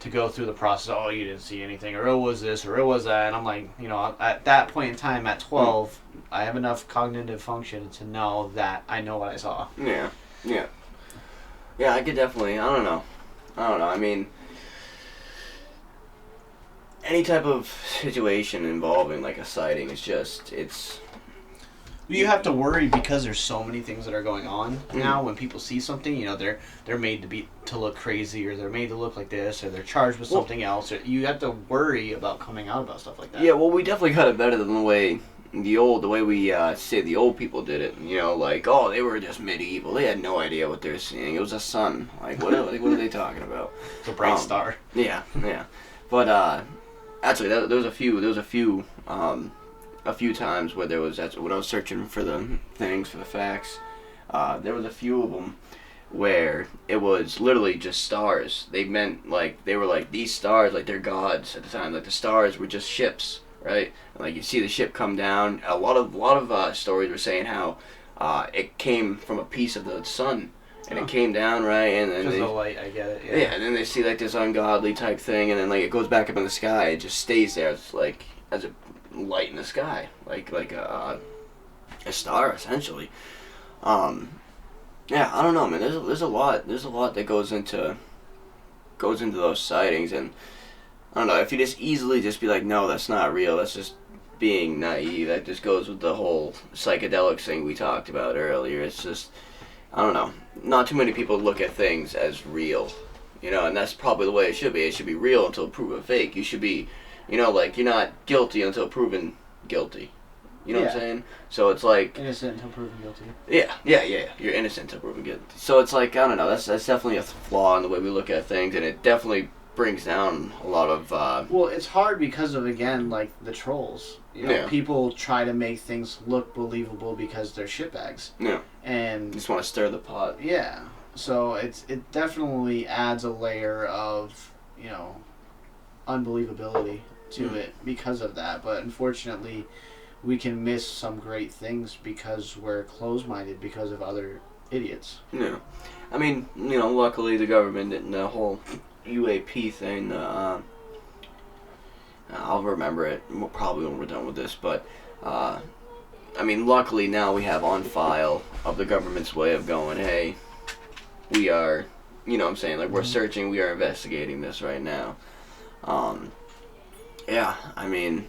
to go through the process. Oh, you didn't see anything, or it was this, or it was that. And I'm like, you know, at that point in time, at 12, I have enough cognitive function to know that I know what I saw. Yeah, yeah, yeah. I could definitely. I don't know. I mean, any type of situation involving like a sighting is just it's. You have to worry because there's so many things that are going on now. When people see something, you know, they're made to look crazy, or they're made to look like this, or they're charged with something else. Or you have to worry about coming out about stuff like that. Yeah, well, we definitely got it better than the way we say the old people did it. You know, like, oh, they were just medieval. They had no idea what they were seeing. It was a sun. Like, what are they talking about? It's a bright star. Yeah, yeah. But actually, there was a few times where when I was searching for the things, for the facts, there was a few of them where it was literally just stars. They meant like they were like these stars, like they're gods at the time. Like the stars were just ships, right? And, like you see the ship come down. A lot of stories were saying how it came from a piece of the sun. And it came down, right, and then the light, I get it. Yeah, and then they see like this ungodly type thing, and then like it goes back up in the sky. It just stays there. It's like as a light in the sky, like a star essentially. Yeah, I don't know, man. There's a lot that goes into those sightings, and I don't know if you just easily just be like, no, that's not real. That's just being naive. That just goes with the whole psychedelics thing we talked about earlier. It's just, I don't know. Not too many people look at things as real, you know, and that's probably the way it should be. It should be real until proven fake. You should be, you know, like you're not guilty until proven guilty. You know what I'm saying? So it's like innocent until proven guilty. Yeah. You're innocent until proven guilty. So it's like, I don't know. That's definitely a flaw in the way we look at things, and it definitely brings down a lot of. Well, it's hard because of, again, like the trolls. You know, people try to make things look believable because they're shitbags. Yeah. And just want to stir the pot. Yeah. So it definitely adds a layer of, you know, unbelievability to it because of that. But unfortunately, we can miss some great things because we're closed-minded because of other idiots. Yeah. I mean, you know, luckily the government didn't, the whole UAP thing, I'll remember it probably when we're done with this, but, I mean, luckily now we have on file of the government's way of going, hey, we are, you know what I'm saying, like, we're searching, we are investigating this right now. Yeah, I mean,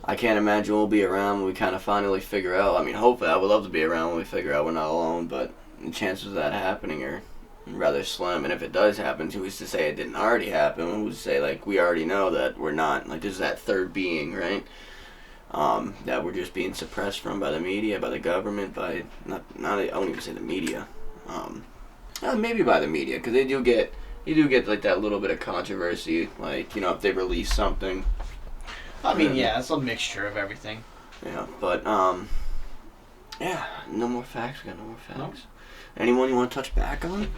I can't imagine we'll be around when we kind of finally figure out, I mean, hopefully I would love to be around when we figure out we're not alone, but the chances of that happening are rather slim, and if it does happen, who's to say it didn't already happen? Who's to say, like, we already know that we're not, like, there's that third being, right? That we're just being suppressed from by the media, by the government, by, not I won't even say the media, Maybe by the media, because you do get like that little bit of controversy, like if they release something. I mean, yeah, it's a mixture of everything. Yeah, but yeah, no more facts. We got no more facts. Anyone you want to touch back on?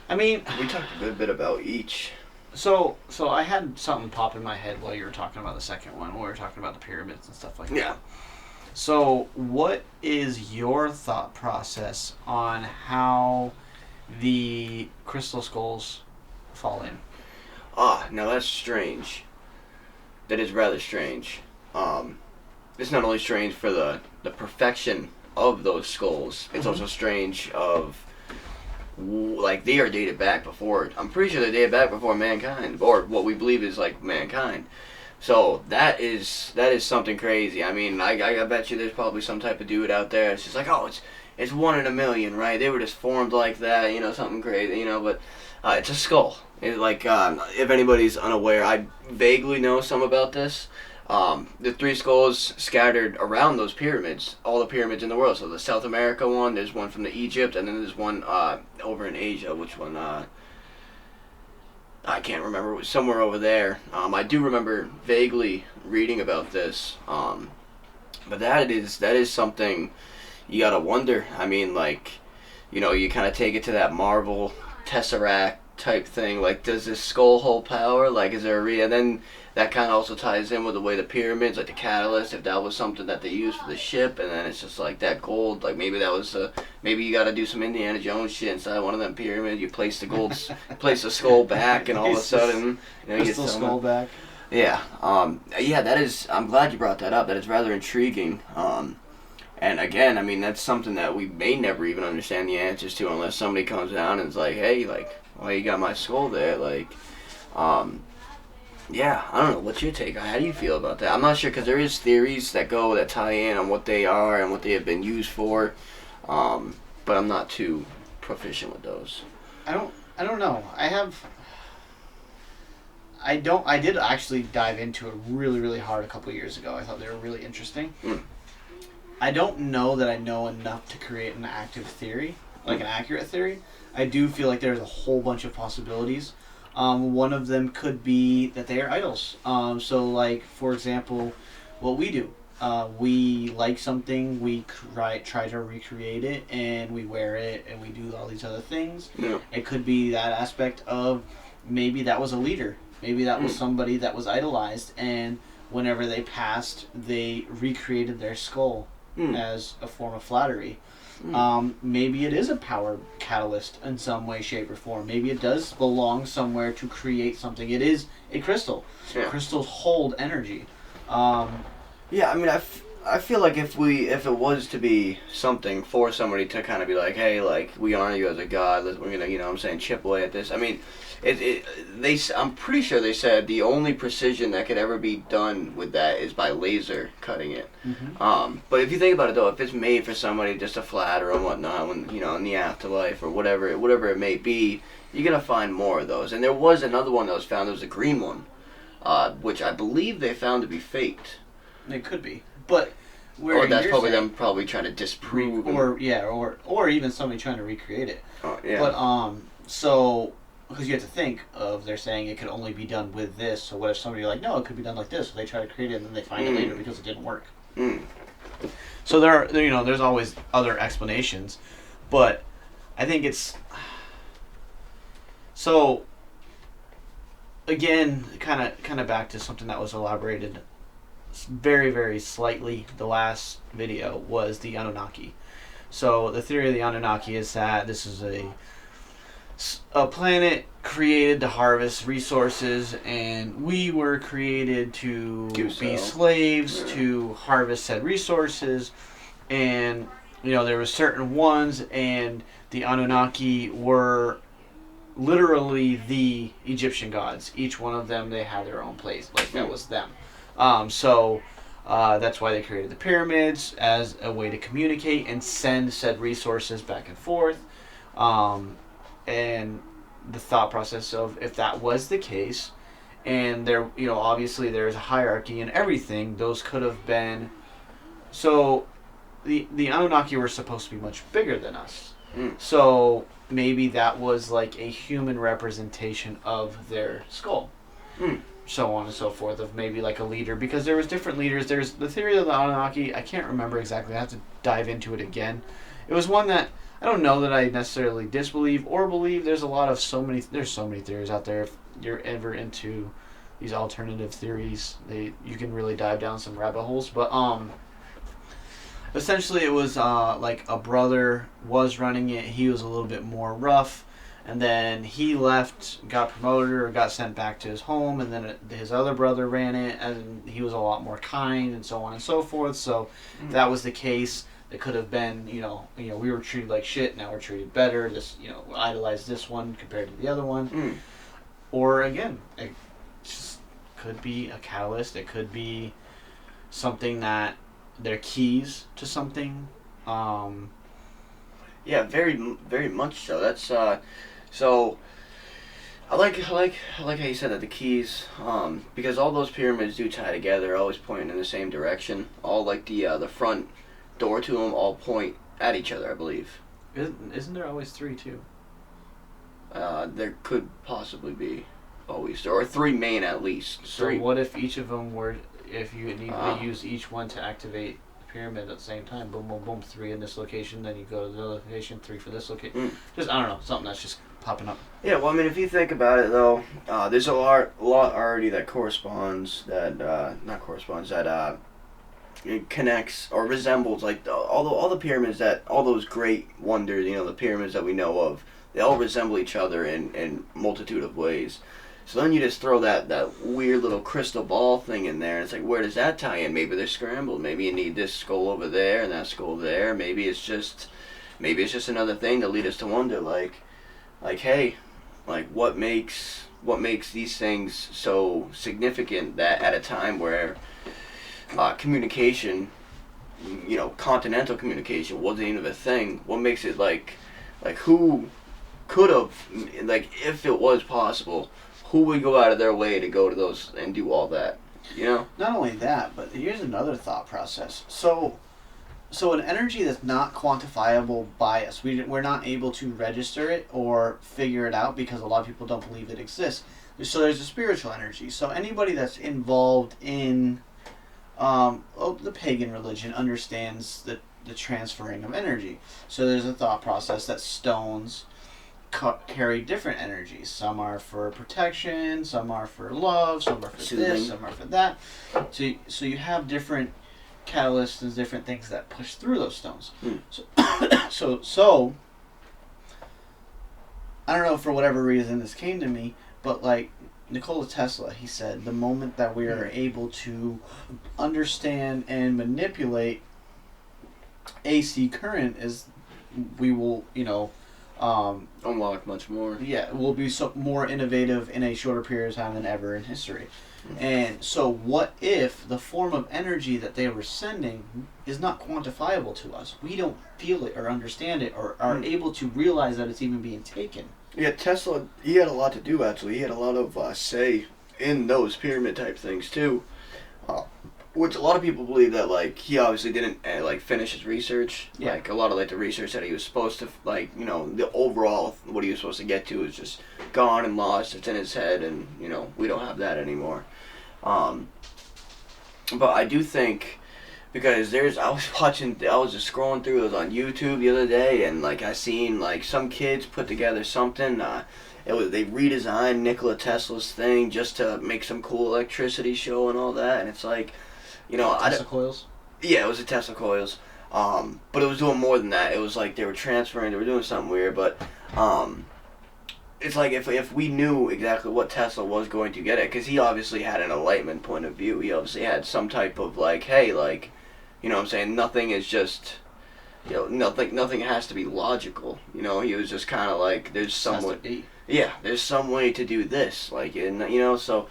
I mean, we talked a good bit about each. So I had something pop in my head while you were talking about the second one. We were talking about the pyramids and stuff like that. Yeah. So, what is your thought process on how the crystal skulls fall in? Now that's strange. That is rather strange. It's not only strange for the perfection of those skulls, it's also strange of, like, they are dated back before, I'm pretty sure they're dated back before mankind, or what we believe is, like, mankind. So that is something crazy. I mean, I bet you there's probably some type of dude out there. It's just like, oh, it's 1 in a million, right? They were just formed like that, something crazy, But it's a skull. It's like, if anybody's unaware, I vaguely know some about this. The 3 skulls scattered around those pyramids, all the pyramids in the world. So the South America one, there's one from the Egypt, and then there's one over in Asia. Which one? I can't remember. It was somewhere over there. I do remember vaguely reading about this. But that is something you gotta wonder. I mean, like, you kind of take it to that Marvel Tesseract type thing. Like, does this skull hold power? Like, is there a and then that kind of also ties in with the way the pyramids, like the catalyst, if that was something that they used for the ship, and then it's just like that gold, like maybe that was maybe you got to do some Indiana Jones shit inside one of them pyramids. You place the gold, place the skull back, and all of a sudden, you get the skull back. Yeah, yeah, that is. I'm glad you brought that up. That is rather intriguing. And again, I mean, that's something that we may never even understand the answers to unless somebody comes down and is like, hey, like, why you got my skull there? Like, yeah, I don't know. What's your take? How do you feel about that? I'm not sure because there is theories that tie in on what they are and what they have been used for, but I'm not too proficient with those. I don't know. I did actually dive into it really, really hard a couple years ago. I thought they were really interesting. I don't know that I know enough to create an active theory, like an accurate theory. I do feel like there's a whole bunch of possibilities. One of them could be that they are idols. So, like, for example, what we do. We like something, we try to recreate it, and we wear it, and we do all these other things. Yeah. It could be that aspect of maybe that was a leader. Maybe that was somebody that was idolized, and whenever they passed, they recreated their skull as a form of flattery. Maybe it is a power catalyst in some way, shape, or form. Maybe it does belong somewhere to create something. It is a crystal. Yeah. Crystals hold energy. Yeah, I mean, I feel like if it was to be something for somebody to kind of be like, hey, like, we honor you as a god, we're gonna, chip away at this. I mean, I'm pretty sure they said the only precision that could ever be done with that is by laser cutting it. But if you think about it though, if it's made for somebody just to flatter and whatnot, when in the afterlife or whatever it may be, you're gonna find more of those. And there was another one that was found. There was a green one, which I believe they found to be faked. It could be, but that's probably them trying to disprove, or even somebody trying to recreate it. Oh yeah. But so. Because you have to think of, they're saying it could only be done with this. So what if somebody like, no, it could be done like this? So they try to create it and then they find it later because it didn't work. So there's always other explanations, but I think it's so. Again, kind of back to something that was elaborated very, very slightly. The last video was the Anunnaki. So the theory of the Anunnaki is that this is a planet created to harvest resources, and we were created to be slaves to harvest said resources, and there were certain ones, and the Anunnaki were literally the Egyptian gods. Each one of them, they had their own place, like that was them. So that's why they created the pyramids, as a way to communicate and send said resources back and forth. And the thought process of, if that was the case, and there, obviously there's a hierarchy and everything, those could have been. So, the Anunnaki were supposed to be much bigger than us. Mm. So maybe that was like a human representation of their skull. Mm. So on and so forth, of maybe like a leader, because there was different leaders. There's the theory of the Anunnaki. I can't remember exactly. I have to dive into it again. It was one that I don't know that I necessarily disbelieve or believe. There's a lot of there's so many theories out there. If you're ever into these alternative theories, you can really dive down some rabbit holes. But essentially it was like a brother was running it. He was a little bit more rough, and then he left, got promoted or got sent back to his home, and then his other brother ran it, and he was a lot more kind, and so on and so forth. So if that was the case, it could have been, we were treated like shit, now we're treated better. This, idolize this one compared to the other one. Mm. Or again, it just could be a catalyst. It could be something that they're keys to something. Yeah, very very much so. That's so. I like how you said that the keys, because all those pyramids do tie together, always pointing in the same direction. All like the front door to them all point at each other, I believe. Isn't there always three too? There could possibly be always or three main at least. So Three. what if each of them were? If you need to use each one to activate the pyramid at the same time, boom, boom, boom, three in this location, then you go to the other location, three for this location. Just I don't know, something that's just popping up. Yeah, well, I mean, if you think about it, though, there's a lot already that corresponds, not corresponds, that it connects or resembles, like, all the pyramids all those great wonders, the pyramids that we know of, they all resemble each other in multitude of ways. So then you just throw that weird little crystal ball thing in there, and it's like, where does that tie in? Maybe they're scrambled. Maybe you need this skull over there and that skull there. Maybe it's just another thing to lead us to wonder, like, hey, like what makes these things so significant that at a time where communication, continental communication wasn't even a thing, what makes it like who could have, like, if it was possible, who would go out of their way to go to those and do all that, Not only that, but here's another thought process. So an energy that's not quantifiable by us, we're not able to register it or figure it out because a lot of people don't believe it exists. So there's a spiritual energy. So anybody that's involved in the pagan religion understands the transferring of energy. So there's a thought process that stones carry different energies. Some are for protection, some are for love, some are for Soothing. this, some are for that. So you have different catalysts and different things that push through those stones. So I don't know, for whatever reason this came to me, but like Nikola Tesla, he said the moment that we are able to understand and manipulate AC current is we will, unlock much more. Yeah, we'll be more innovative in a shorter period of time than ever in history. And so what if the form of energy that they were sending is not quantifiable to us? We don't feel it or understand it or are able to realize that it's even being taken. Yeah, Tesla, he had a lot to do, actually. He had a lot of say in those pyramid type things too, which a lot of people believe that, like, he obviously didn't finish his research. Yeah. Like, a lot of the research that he was supposed to, the overall what he was supposed to get to is just gone and lost. It's in his head, and we don't have that anymore. But I do think, because I was just scrolling through it on YouTube the other day, and I seen some kids put together something. They redesigned Nikola Tesla's thing just to make some cool electricity show and all that, and it's like, Tesla coils? Yeah, it was the Tesla coils. But it was doing more than that. It was like they were doing something weird, but it's like if we knew exactly what Tesla was going to get at, because he obviously had an enlightenment point of view. He obviously had some type of hey, what I'm saying, nothing is just, nothing has to be logical. He was just kind of there's some way, there's some way to do this, so,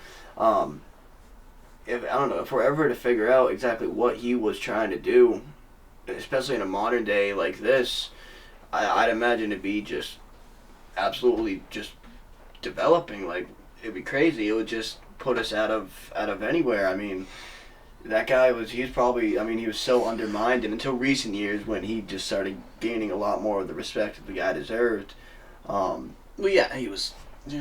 if I don't know, if we're ever to figure out exactly what he was trying to do, especially in a modern day like this, I'd imagine it'd be just absolutely just developing. It'd be crazy. It would just put us out of anywhere. I mean, that guy he was probably, I mean, he was so undermined, and until recent years when he just started gaining a lot more of the respect that the guy deserved. Well, yeah, he was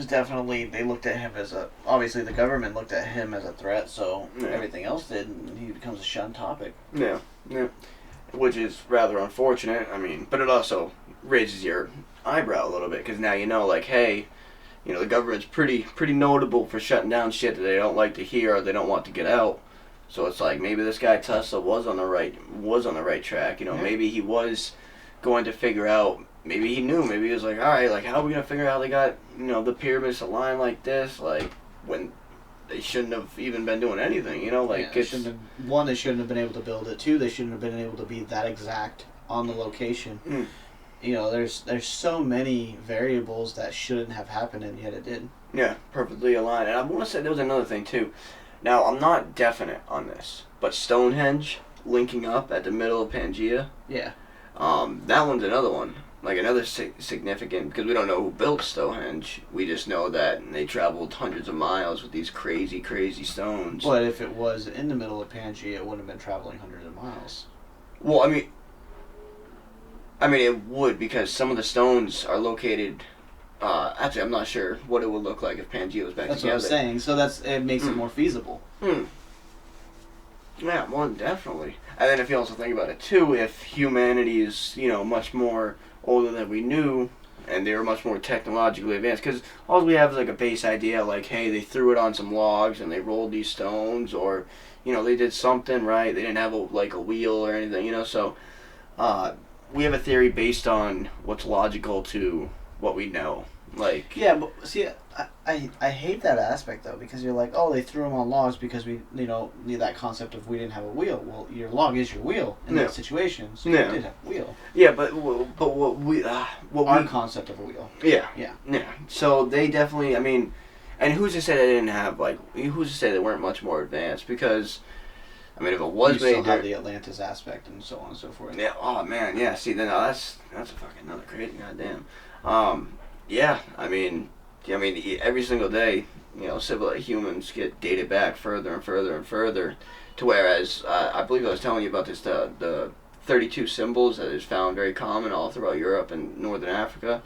definitely. They looked at him as obviously the government looked at him as a threat, so everything else did, and he becomes a shunned topic. Yeah, yeah. Which is rather unfortunate. I mean, but it also raises your eyebrow a little bit because now you know, like, hey, you know, the government's pretty notable for shutting down shit that they don't like to hear or they don't want to get out. So it's like maybe this guy Tesla was on the right track. You know, maybe he was going to figure out. Maybe he knew. Maybe he was like, all right, like, how are we gonna figure out how they got, you know, the pyramids aligned like this, like when they shouldn't have even been doing anything, you know, like they shouldn't have been able to build it. Two, they shouldn't have been able to be that exact on the location. You know, there's so many variables that shouldn't have happened, and yet it did. Yeah, perfectly aligned. And I want to say there was another thing too. Now I'm not definite on this, but Stonehenge linking up at the middle of Pangea. Yeah. That one's another one. Like another significant, because we don't know who built Stonehenge. We just know that they traveled hundreds of miles with these crazy, crazy stones. But if it was in the middle of Pangea, it wouldn't have been traveling hundreds of miles. Well, I mean, it would, because some of the stones are located. Actually, I'm not sure what it would look like if Pangea was back That's together. what I'm saying. So it makes it more feasible. Yeah, well, definitely. And then if you also think about it too, if humanity is, you know, much more older than we knew, and they were much more technologically advanced, because all we have is like a base idea, like, hey, they threw it on some logs and they rolled these stones, or, you know, they did something, right? They didn't have a wheel or anything, you know. So we have a theory based on what's logical to what we know. Like, yeah, but see, I hate that aspect though, because you're like, oh, they threw them on logs because we, you know, need that concept of we didn't have a wheel. Well, your log is your wheel in that situation, so you did have a wheel. Yeah, but our concept of a wheel. Yeah. So they definitely, I mean, and who's to say they didn't have who's to say they weren't much more advanced? Because, I mean, if it was you still have the Atlantis aspect and so on and so forth. Yeah. Oh man. Yeah. See, then that's a fucking another crazy goddamn. Yeah. I mean, every single day, you know, humans get dated back further and further and further, to whereas I believe I was telling you about this the 32 symbols that is found very common all throughout Europe and northern Africa.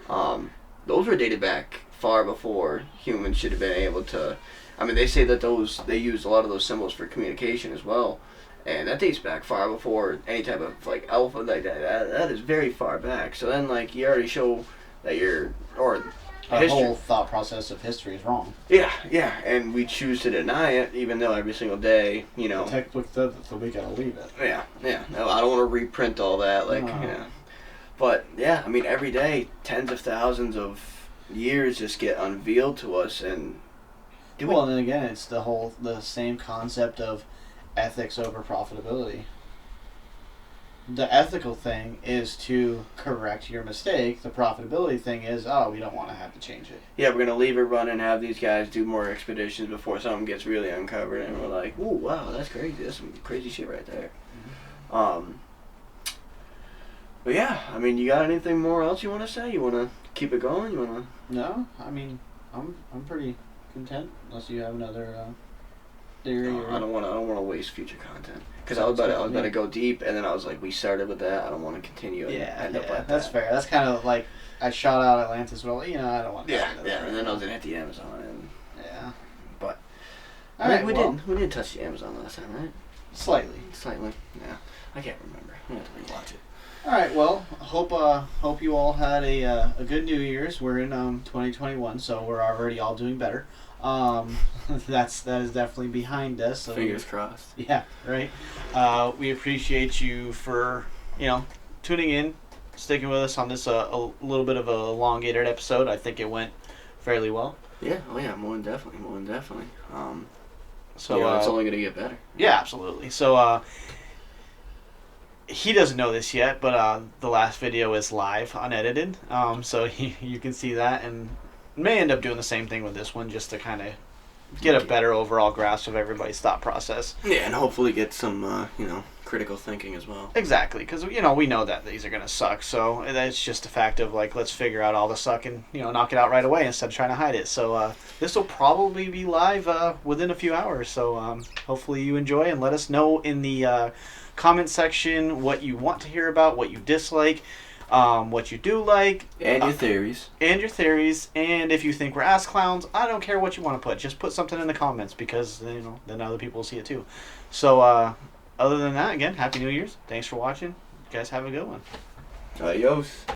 Those were dated back far before humans should have been able to. I mean, they say that they used a lot of those symbols for communication as well, and that dates back far before any type of like alphabet like that. That is very far back. So then, like, you already show that our whole thought process of history is wrong. Yeah, and we choose to deny it, even though every single day, you know. The textbook said that, so we gotta leave it. Yeah. No, I don't want to reprint all that, like, yeah. But yeah, I mean, every day, tens of thousands of years just get unveiled to us, and. And then again, it's the same concept of ethics over profitability. The ethical thing is to correct your mistake. The profitability thing is, we don't want to have to change it. Yeah, we're going to leave it run and have these guys do more expeditions before something gets really uncovered, and we're like, ooh, wow, that's crazy. That's some crazy shit right there. Mm-hmm. But yeah, I mean, you got anything more else you want to say? You want to keep it going? You want to? No, I mean, I'm pretty content, unless you have another theory. No, I don't want to waste future content, because I was about to go deep, and then I was like, we started with that. I don't want to continue. And end up like that's that. Fair. That's kind of like I shot out Atlantis. Well, you know, I don't want. Yeah, and then I was gonna hit the Amazon, and but we didn't touch the Amazon last time, right? Slightly. Yeah, I can't remember. I have to rewatch it. All right. Well, hope you all had a good New Year's. We're in 2021, so we're already all doing better. That is definitely behind us. So fingers crossed. Yeah. Right. We appreciate you for tuning in, sticking with us on this a little bit of a elongated episode. I think it went fairly well. Yeah. Oh yeah. More than definitely. So it's only gonna get better. Yeah. Absolutely. So. He doesn't know this yet, but the last video is live, unedited, so you can see that, and may end up doing the same thing with this one, just to kind of get a better overall grasp of everybody's thought process. Yeah, and hopefully get some, critical thinking as well. Exactly, because we know that these are gonna suck, so it's just a fact of like let's figure out all the suck and knock it out right away instead of trying to hide it. So this will probably be live within a few hours. So hopefully you enjoy and let us know in the comment section what you want to hear about, what you dislike, what you do like, and your theories. And your theories, and if you think we're ass clowns, I don't care what you want to put. Just put something in the comments because then other people will see it too. So other than that, again, Happy New Year's. Thanks for watching. You guys have a good one. Adios.